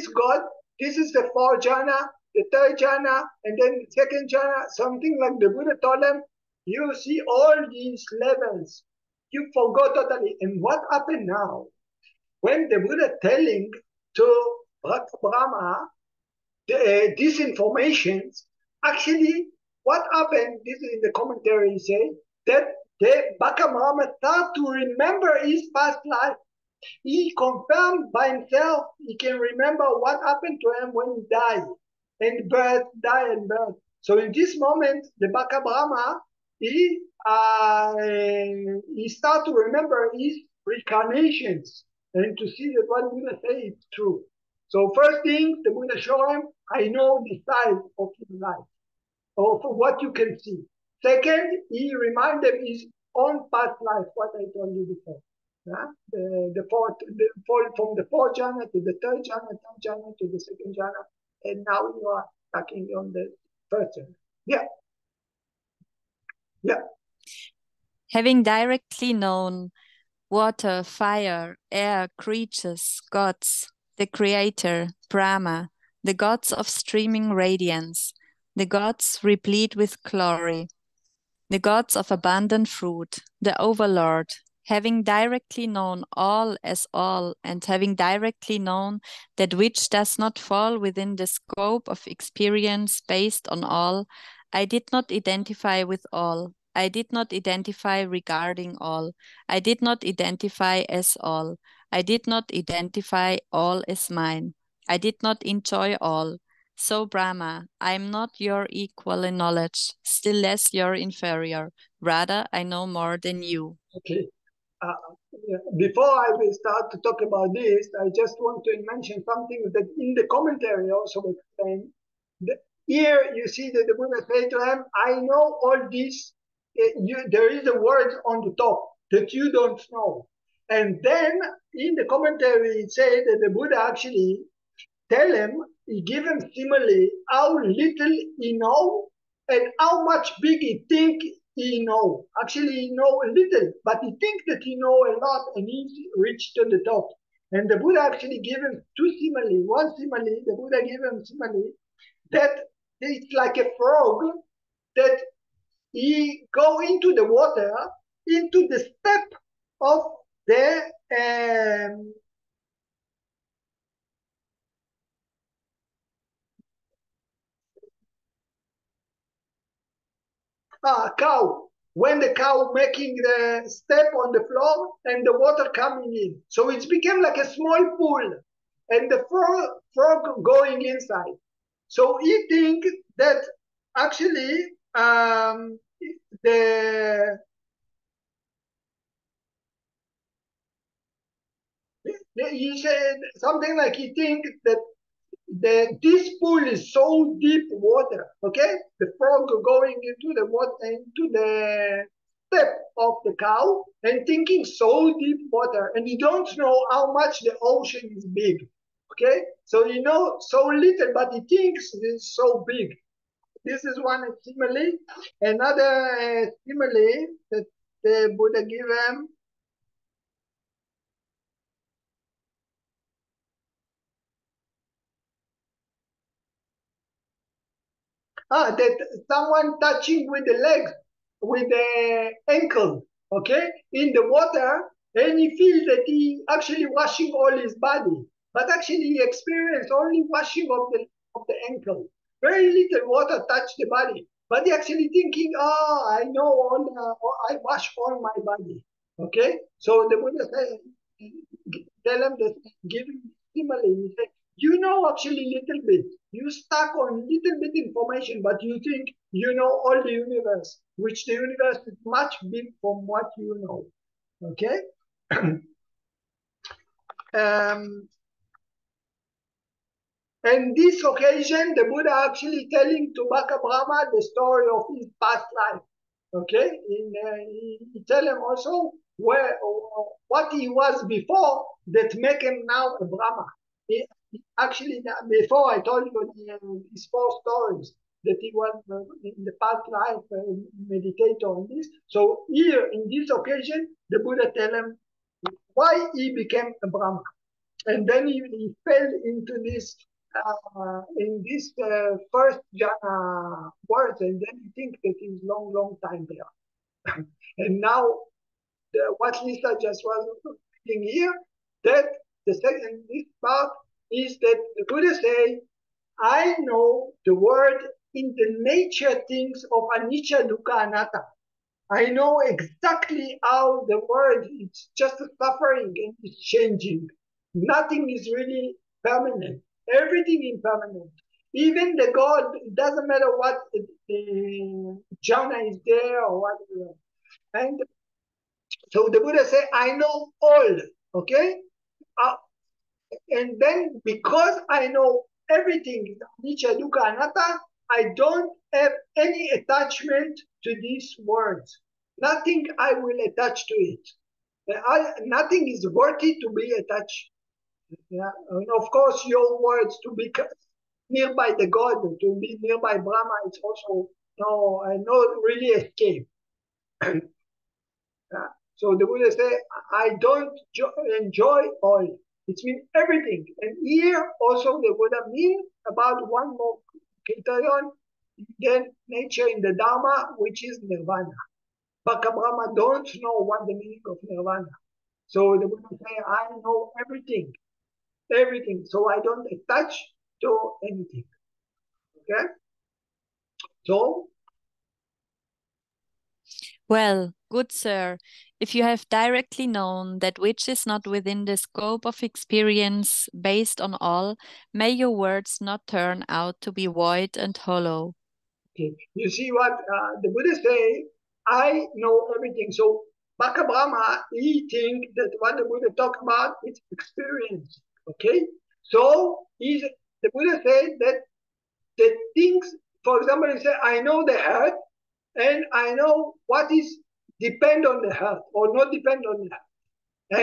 God, this is the fourth jhana, the third jhana, and then the second jhana, something like the Buddha told them, you see all these levels. You forgot totally. And what happened now? When the Buddha telling to Baka Brahma these informations, actually, what happened, this is in the commentary, he say, that the Baka Brahma start to remember his past life. He confirmed by himself, he can remember what happened to him when he died, and birth, die and birth. So in this moment, the Baka Brahma, he start to remember his reincarnations and to see that what Buddha say is true. So first thing, the Buddha show him, I know the size of his life, or for what you can see. Second, he reminded his own past life, what I told you before. Yeah? From the fourth jhana to the third jhana to the second jhana, and now you are talking on the first jhana. Yeah. Yeah. Having directly known water, fire, air, creatures, gods, the Creator, Brahma, the gods of streaming radiance, the gods replete with glory, the gods of abundant fruit, the Overlord, having directly known all as all, and having directly known that which does not fall within the scope of experience based on all, I did not identify with all. I did not identify regarding all. I did not identify as all. I did not identify all as mine. I did not enjoy all. So, Brahma, I am not your equal in knowledge, still less your inferior. Rather, I know more than you. Okay. Before I will start to talk about this, I just want to mention something that in the commentary also explained. Here you see that the Buddha said to him, I know all this. There is a word on the top that you don't know. And then in the commentary it said that the Buddha actually tell him, he give him simile how little he know and how much big he think he know. Actually, he know a little, but he think that he know a lot and he reached to the top. And the Buddha actually gave him two simile. One simile, the Buddha gave him simile that it's like a frog that he go into the water, into the step of the cow. When the cow making the step on the floor and the water coming in. So it's became like a small pool and the frog going inside. So he think that actually the he said something like he think that this pool is so deep water, okay? The frog going into the water, into the step of the cow and thinking so deep water, and you don't know how much the ocean is big, okay? So you know so little, but he thinks it's so big. This is one simile. Another simile that the Buddha gave him. That someone touching with the legs, with the ankle, okay, in the water, and he feels that he actually washing all his body, but actually he experienced only washing of the ankle. Very little water touch the body, but he actually thinking, oh, I know I wash all my body, okay. So the Buddha said, tell him that, give him simile. He said, you know actually little bit. You stuck on little bit information, but you think you know all the universe, which the universe is much big from what you know. Okay? And this occasion, the Buddha actually telling to Baka Brahma the story of his past life. Okay? He tell him also what he was before that make him now a Brahma. Actually, before I told you these four stories that he was in the past life meditate on this. So here in this occasion, the Buddha tell him why he became a Brahma, and then he fell into this in this first jhana words, and then he think that he's long time there, and now what Lisa just was reading here, that the second this part is that the Buddha say, I know the word in the nature things of anicca, dukkha, anatta. I know exactly how the word is just a suffering and it's changing. Nothing is really permanent. Everything impermanent. Even the God, it doesn't matter what jhana is there or whatever. And so the Buddha said, I know all, okay? And then because I know everything, anicca, dukkha, anatta, I don't have any attachment to these words. Nothing I will attach to it. Nothing is worthy to be attached. Yeah? And of course, your words to be nearby the God, to be nearby Brahma, it's also no really escape. Yeah. So the Buddha said, I don't enjoy all. It means everything. And here also the Buddha means about one more criterion, then nature in the Dhamma, which is nirvana. Baka Brahma don't know what the meaning of nirvana. So the Buddha say, I know everything. Everything. So I don't attach to anything. Okay? So Well, good sir, if you have directly known that which is not within the scope of experience based on all, may your words not turn out to be void and hollow. Okay. You see what the Buddha say? I know everything. So Baka Brahma, he think that what the Buddha talk about is experience. Okay. So the Buddha said that the things, for example, he said, I know the heart and I know what is depend on the heart or not depend on the heart.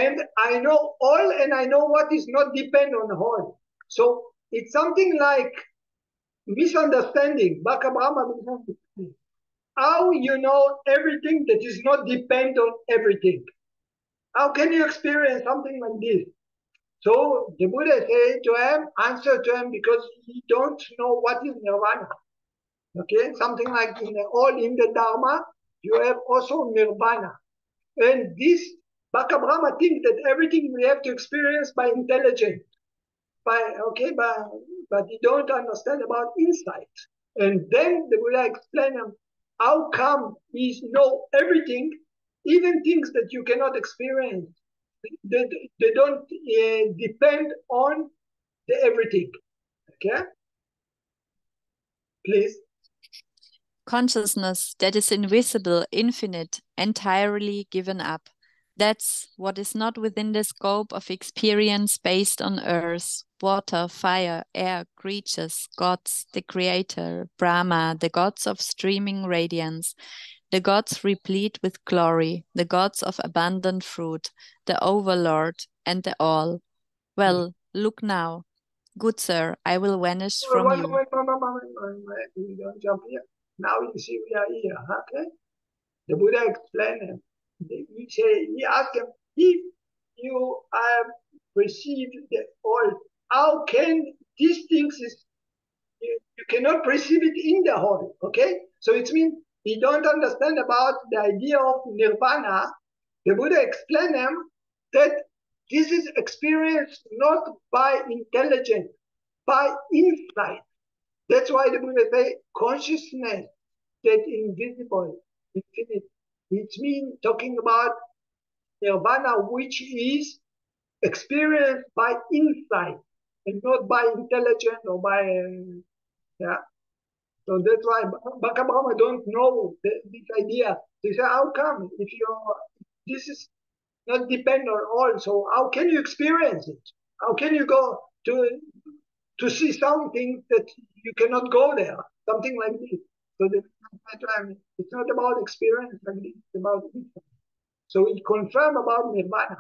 And I know all and I know what is not depend on all. So it's something like misunderstanding. Baka Brahma misunderstanding. How you know everything that is not depend on everything? How can you experience something like this? So the Buddha said to him, answer to him, because he don't know what is nirvana. Okay, something like in the Dhamma, you have also nirvana. And this Baka Brahma thinks that everything we have to experience by intelligence, but he don't understand about insight. And then the Buddha explained him how come he know everything, even things that you cannot experience. They don't depend on the everything. Okay, please. Consciousness that is invisible, infinite, entirely given up. That's what is not within the scope of experience based on earth, water, fire, air, creatures, gods, the creator, Brahma, the gods of streaming radiance, the gods replete with glory, the gods of abundant fruit, the overlord, and the all. Well, look now. Good sir, I will vanish from One you. moment, we don't jump here. Now you see we are here. Okay. The Buddha explained him. He asked him, if you have received the all, how can these things you cannot perceive it in the whole? Okay, so it means he don't understand about the idea of nirvana. The Buddha explained him that this is experienced not by intelligence, by insight. That's why the Buddha say consciousness that invisible, infinite. It means talking about nirvana, which is experienced by insight and not by intelligence or by yeah. So that's why Baka Brahma don't know this idea. They say, how come if this is not depend on all? So how can you experience it? How can you go to see something that you cannot go there? Something like this. So it's not about experience like this, it's about insight. So it confirm about nirvana.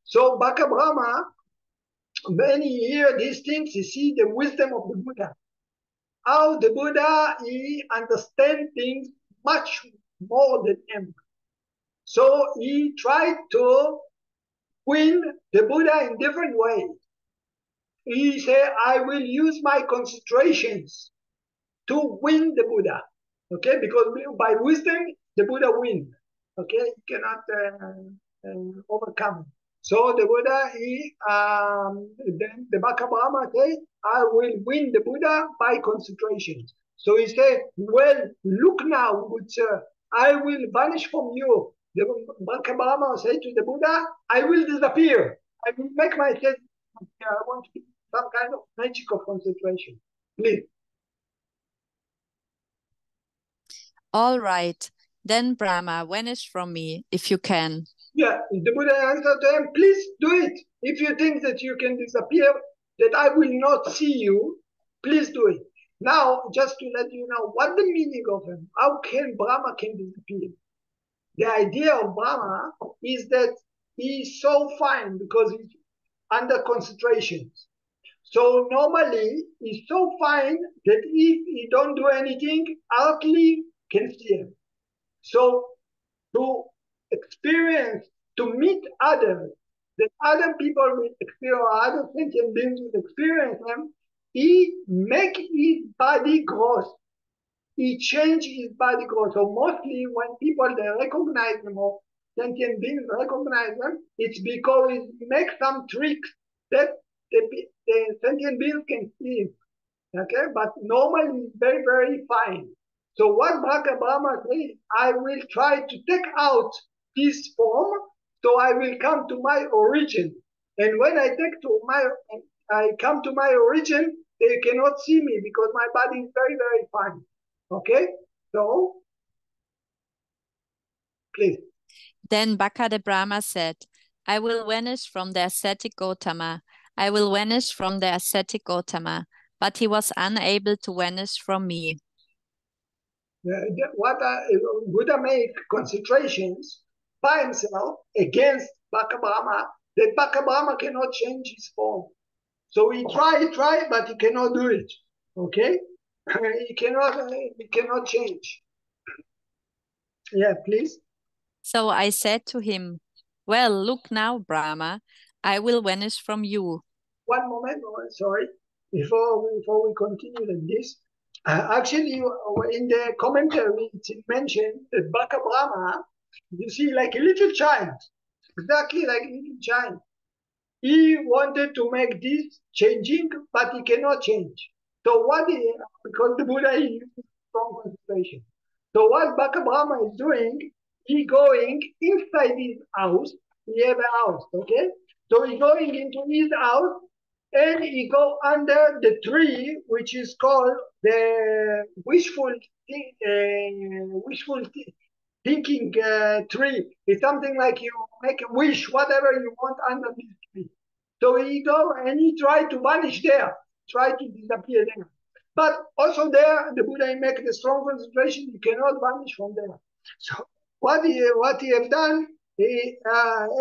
So Baka Brahma, when he hear these things, he see the wisdom of the Buddha. How the Buddha, he understand things much more than him. So he tried to win the Buddha in different ways. He said, I will use my concentrations to win the Buddha. Okay, because by wisdom, the Buddha wins. Okay, he cannot overcome. So the Buddha, then the Baka Brahma said, I will win the Buddha by concentration. So he said, well, look now, good sir, I will vanish from you. The Baka Brahma said to the Buddha, I will disappear. I will make myself, I want to do some kind of magic of concentration. Please. All right, then Brahma, vanish from me if you can. Yeah, the Buddha answered to him, please do it. If you think that you can disappear, that I will not see you, please do it. Now, just to let you know what the meaning of him, how can Brahma can disappear? The idea of Brahma is that he is so fine because he's under concentration. So normally he's so fine that if he don't do anything, hardly can see him. So to experience, to meet others, that other people will experience, or other sentient beings will experience them, he make his body gross. He change his body gross. So mostly when people they recognize them or sentient beings recognize them, it's because he makes some tricks that the sentient beings can see. Okay, but normally it's very, very fine. So what Baka Brahma says, I will try to take out this form, so I will come to my origin. And when I come to my origin, they cannot see me because my body is very, very fine. Okay? So, please. Then Baka the Brahma said, I will vanish from the ascetic Gautama. I will vanish from the ascetic Gautama. But he was unable to vanish from me. Buddha made concentrations by himself against Baka Brahma, that Baka Brahma cannot change his form. So he tried, but he cannot do it. Okay? he cannot change. Yeah, please. So I said to him, well, look now, Brahma, I will vanish from you. One moment, sorry. Before we continue like this, actually, in the commentary, it's mentioned that Baka Brahma, you see, like a little child, exactly like a little child. He wanted to make this changing, but he cannot change. So because the Buddha is strong concentration. So what Baka Brahma is doing, he going inside his house. He have a house, okay? So he going into his house and he go under the tree, which is called the wishful thinking tree. It's something like you make a wish, whatever you want under this tree. So he go and he try to vanish there, try to disappear there. But also there, the Buddha make the strong concentration. You cannot vanish from there. So what he have done,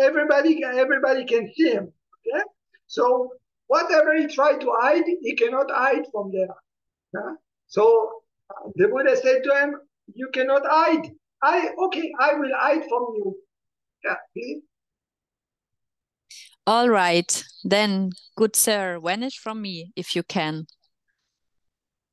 everybody can see him. Okay? So whatever he try to hide, he cannot hide from there. So the Buddha said to him, "You cannot hide. I will hide from you." Yeah, please. All right, then, good sir, vanish from me if you can.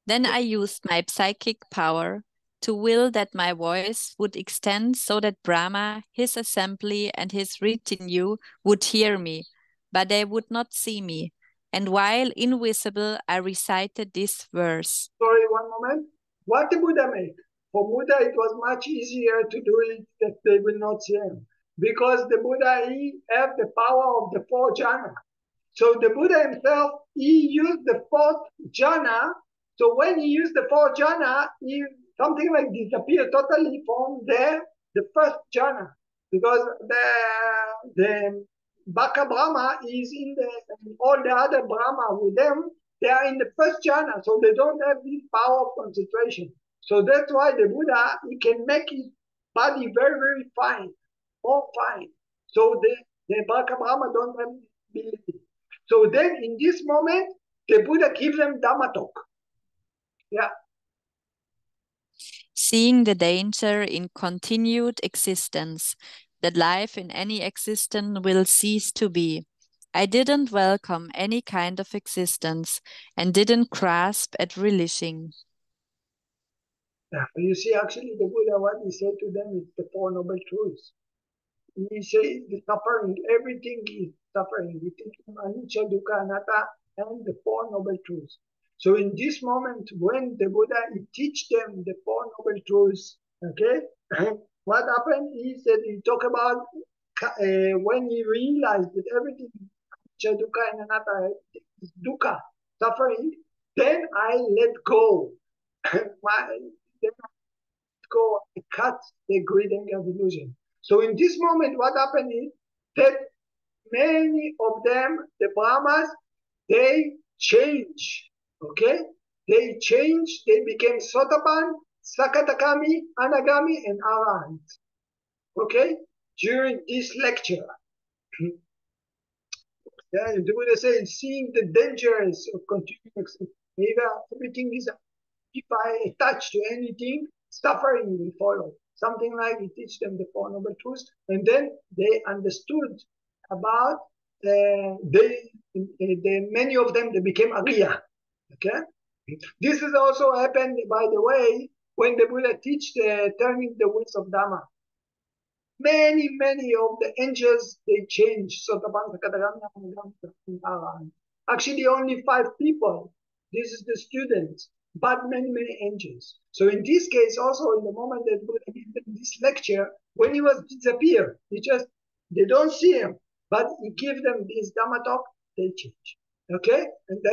Then I used my psychic power to will that my voice would extend so that Brahma, his assembly, and his retinue would hear me, but they would not see me. And while invisible, I recited this verse. Sorry, one moment. What the Buddha made? For Buddha, it was much easier to do it that they will not see him. Because the Buddha, he have the power of the four jhana. So the Buddha himself, he used the fourth jhana. So when he used the fourth jhana, he something like disappeared totally from the first jhana. Because the Baka Brahma is in all the other Brahma with them, they are in the first jhana, so they don't have this power of concentration. So that's why the Buddha, he can make his body very, very fine, more fine. So the Baka Brahma don't have this ability. So then in this moment, the Buddha gives them Dhamma talk. Yeah. Seeing the danger in continued existence, that life in any existence will cease to be, I didn't welcome any kind of existence and didn't grasp at relishing. Yeah. You see, actually, the Buddha, what he said to them is the Four Noble Truths. He says the suffering, everything is suffering. He teaches them anicca, dukkha, anatta, and the Four Noble Truths. So in this moment, when the Buddha he teach them the Four Noble Truths, okay, what happened is that he talk about when he realized that everything anicca, dukkha, and anatta is dukkha, suffering, then I let go. Then I go and cut the greed and illusion. So in this moment, what happened is that many of them, the Brahmas, they change. Okay? They change, they became Sotapan, Sakatakami, Anagami, and Arahant. Okay? During this lecture. Yeah, the Buddha says, seeing the dangers of continuous, everything is, if I attach to anything, suffering will follow. Something like he teach them the Four Noble Truths, and then they understood about many of them they became Ariya. Okay, this is also happened by the way when the Buddha teach the turning the wheels of Dhamma. Many of the angels they change. Actually, only 5 people. This is the students. but many angels. So in this case, also in the moment that Buddha gave them this lecture, when he was disappeared, they don't see him, but he give them this Dhamma talk, they change. Okay, and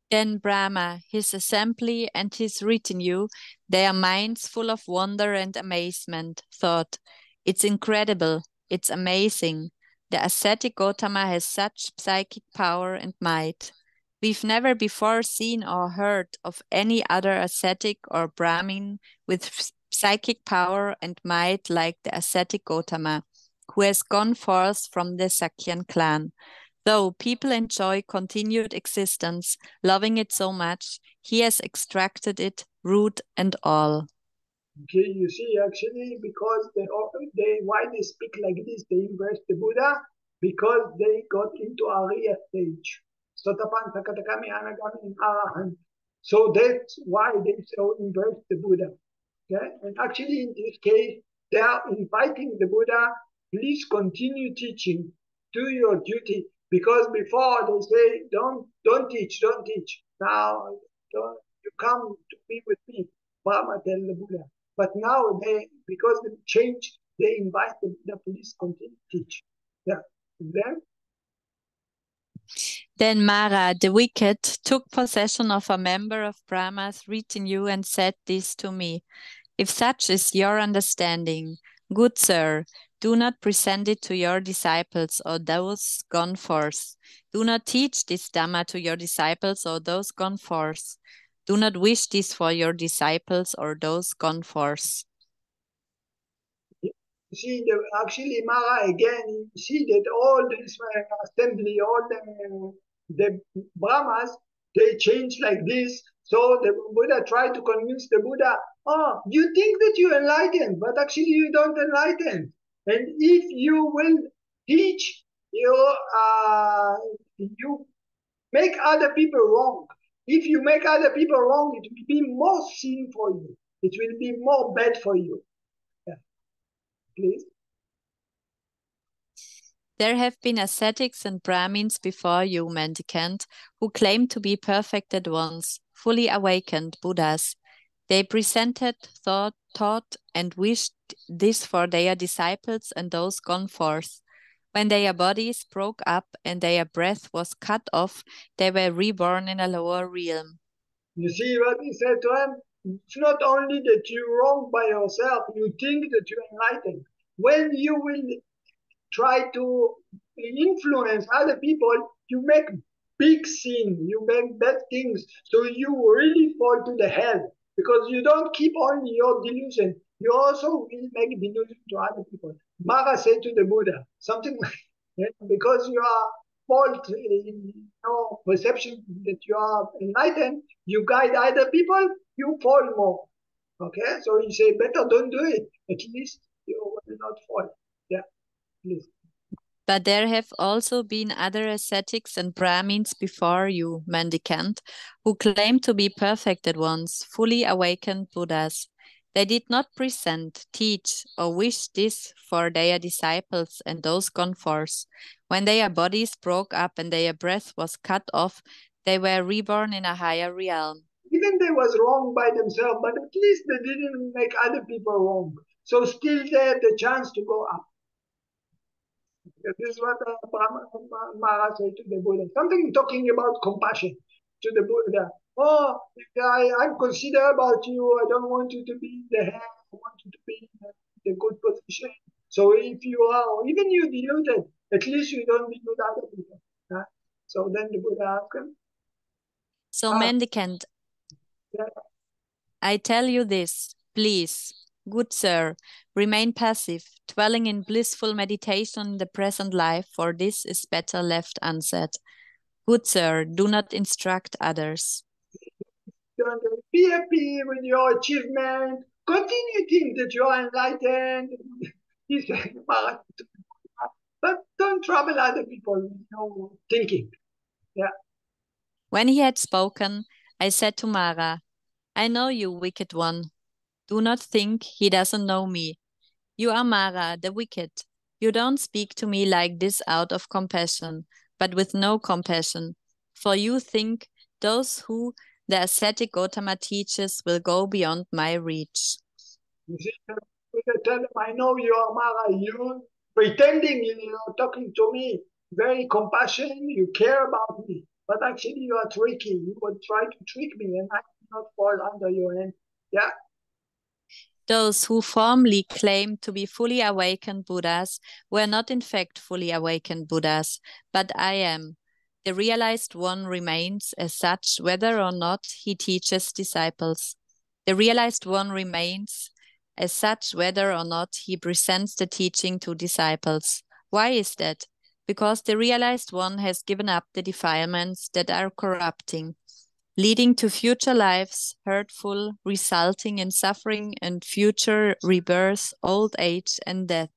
then Brahma, his assembly, and his retinue, their minds full of wonder and amazement, thought, "It's incredible, it's amazing. The ascetic Gautama has such psychic power and might. We've never before seen or heard of any other ascetic or Brahmin with psychic power and might like the ascetic Gautama, who has gone forth from the Sakyan clan. Though people enjoy continued existence, loving it so much, he has extracted it, root and all." okay, you see, actually, because why they speak like this, they inverse the Buddha, because they got into Arya stage. Sotapan, Sakatakami, Anagami, and Arahant. So that's why they so inverse the Buddha. Okay? And actually, in this case, they are inviting the Buddha, please continue teaching, do your duty. Because before they say, don't teach, don't teach. Now, you come to be with me, Brahma tell the Buddha. But now because they change, they invite the police continue to teach. Yeah. And then Mara, the wicked, took possession of a member of Brahma's retinue and said this to me: "If such is your understanding, good sir, do not present it to your disciples or those gone forth. Do not teach this Dhamma to your disciples or those gone forth. Do not wish this for your disciples or those gone forth." you see, actually, Mara, again, you see that all this assembly, all the Brahmas, they change like this. So the Buddha tried to convince the Buddha, oh, you think that you enlightened, but actually you don't enlighten. And if you will teach, you make other people wrong. If you make other people wrong, it will be more sin for you. It will be more bad for you. Yeah. Please. There have been ascetics and Brahmins before you, mendicant, who claim to be perfect at once, fully awakened Buddhas. They presented, taught, and wished this for their disciples and those gone forth. When their bodies broke up and their breath was cut off, they were reborn in a lower realm. You see what he said to him? It's not only that you're wrong by yourself, you think that you're enlightened. When you will try to influence other people, you make big sin, you make bad things, so you really fall to the hell because you don't keep only your delusion, you also will make delusion to other people. Mara said to the Buddha something like, because you are fault in your perception that you are enlightened, you guide other people, you fall more. Okay, so you say better don't do it. At least you will not fall. Yeah, please. But there have also been other ascetics and Brahmins before you, mendicant, who claim to be perfect at once, fully awakened Buddhas. They did not present, teach, or wish this for their disciples and those gone forth. When their bodies broke up and their breath was cut off, they were reborn in a higher realm. Even they was wrong by themselves, but at least they didn't make other people wrong. So still they had the chance to go up. This is what Mara said to the Buddha. Something talking about compassion to the Buddha. Oh, I'm considerate about you. I don't want you to be in the head. I want you to be in the good position. So if you are, even you deluded, at least you don't delude other people. Huh? So then the Buddha asked him. So, mendicant, Yeah. I tell you this, please, good sir, remain passive, dwelling in blissful meditation in the present life, for this is better left unsaid. Good sir, do not instruct others. Don't be happy with your achievement. Continue think that you are enlightened. He said, but don't trouble other people with your thinking. Yeah. When he had spoken, I said to Mara, I know you, wicked one. Do not think he doesn't know me. You are Mara, the wicked. You don't speak to me like this out of compassion, but with no compassion. For you think Those who the ascetic Gautama teaches will go beyond my reach. You see, Buddha tell them, I know you are Mara, you pretending you're talking to me, very compassionate, you care about me, but actually you are tricky. You would try to trick me and I will not fall under your hand. Yeah. Those who formally claim to be fully awakened Buddhas were not in fact fully awakened Buddhas, but I am. The realized one remains as such whether or not he teaches disciples. The realized one remains as such whether or not he presents the teaching to disciples. Why is that? Because the realized one has given up the defilements that are corrupting, leading to future lives, hurtful, resulting in suffering and future rebirth, old age, and death.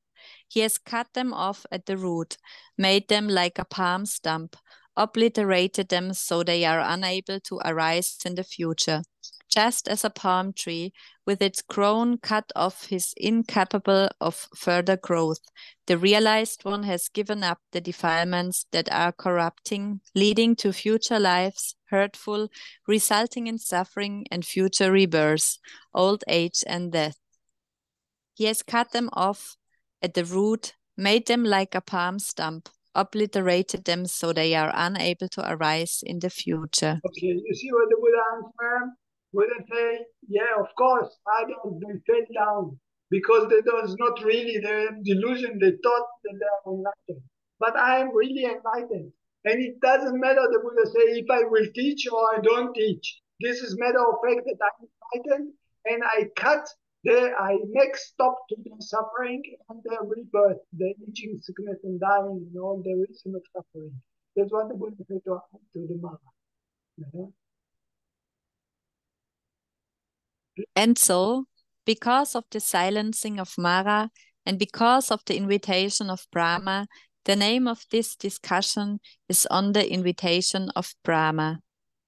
He has cut them off at the root, made them like a palm stump, obliterated them so they are unable to arise in the future. Just as a palm tree, with its crown cut off, is incapable of further growth, the realized one has given up the defilements that are corrupting, leading to future lives, hurtful, resulting in suffering and future rebirth, old age, and death. He has cut them off at the root, made them like a palm stump, obliterated them so they are unable to arise in the future. Okay, you see what the Buddha answered? Buddha say, yeah, of course, others, they fell down because they was not really the delusion. They thought that they are enlightened. But I am really enlightened. And it doesn't matter, the Buddha say, if I will teach or I don't teach. This is matter of fact that I'm enlightened and I make stop to their suffering and their rebirth, their aging, sickness, and dying, and all the reason of suffering. That's what the Buddha said to the Mara. And so, because of the silencing of Mara and because of the invitation of Brahma, the name of this discussion is on the invitation of Brahma.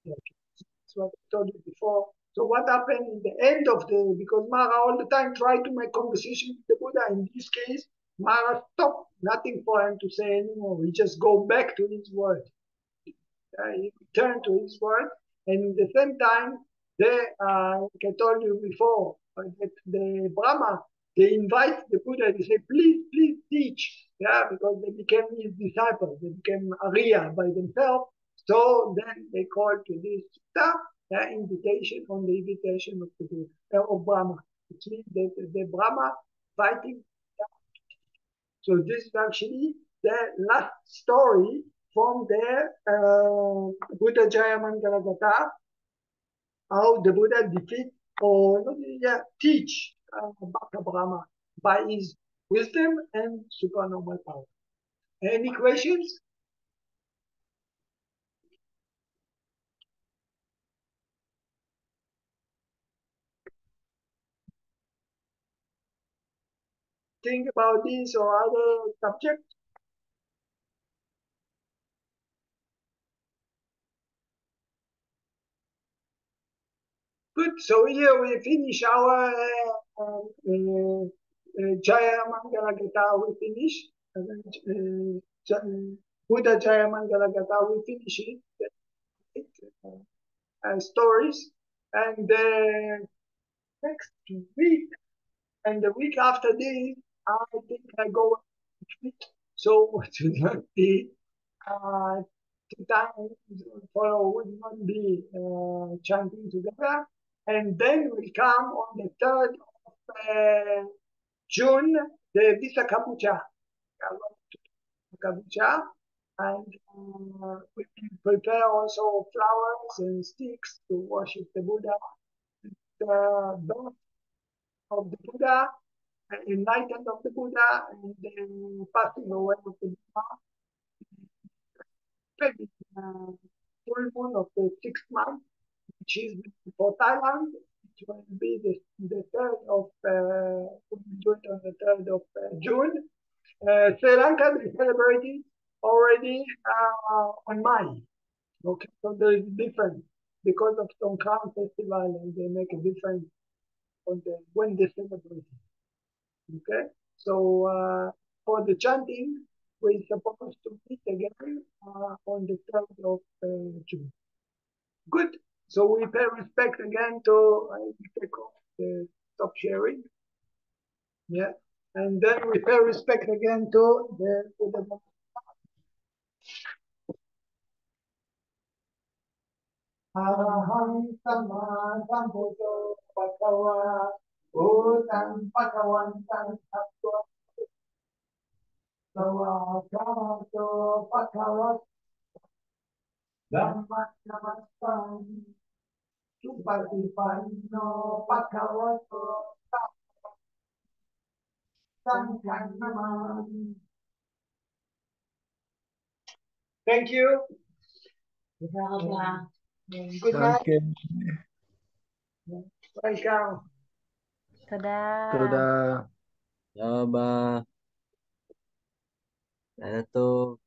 That's what I told you before. So what happened in the end of because Mara all the time tried to make conversation with the Buddha. In this case, Mara stopped, nothing for him to say anymore. He just go back to his word. He returned to his word. And at the same time, like I told you before, that the Brahma, they invite the Buddha, they say, please, please teach. Yeah, because they became his disciples. They became Arya by themselves. So then they called to this sutta, invitation on the invitation of the Buddha, of Brahma. Which means that the Brahma fighting. So this is actually the last story from the Buddha Jaya Mangala Gatha, how the Buddha defeat or teach Baka Brahma by his wisdom and supernormal power. Any questions? Think about this or other subject? Good. So here we finish our Jaya Mangala Gatha. We finish. Buddha Jaya Mangala Gatha. We finish it. Stories. And next week and the week after this, I think I go retreat. So it will not be two times follow would not be chanting together. And then we come on the 3rd of June, the Visakha Puja. And we prepare also flowers and sticks to worship the Buddha. The birth of the Buddha, enlightenment of the Buddha, and then passing away of the Buddha. Full moon of the 6th month, which is for Thailand. It will be the 3rd of, we'll do it on the 3rd of June. Sri Lanka, they celebrated already on May. Okay, so there is difference because of Songkran festival, and they make a difference on when they celebrate. Okay, so for the chanting, we're supposed to meet again on the 3rd of June. Good. So we pay respect again to, I take off the stop sharing. Yeah. And then we pay respect again to the Araham Sama Sambuddho Bhagava Bhutam Bhagavantam Tattva Savakamato Bhagavat Dhamma Namastam Supatipanno Bhagavato Sangham Namam. Thank you. Good night. Okay. Welcome. Tada. Toda. Ba. Ano to?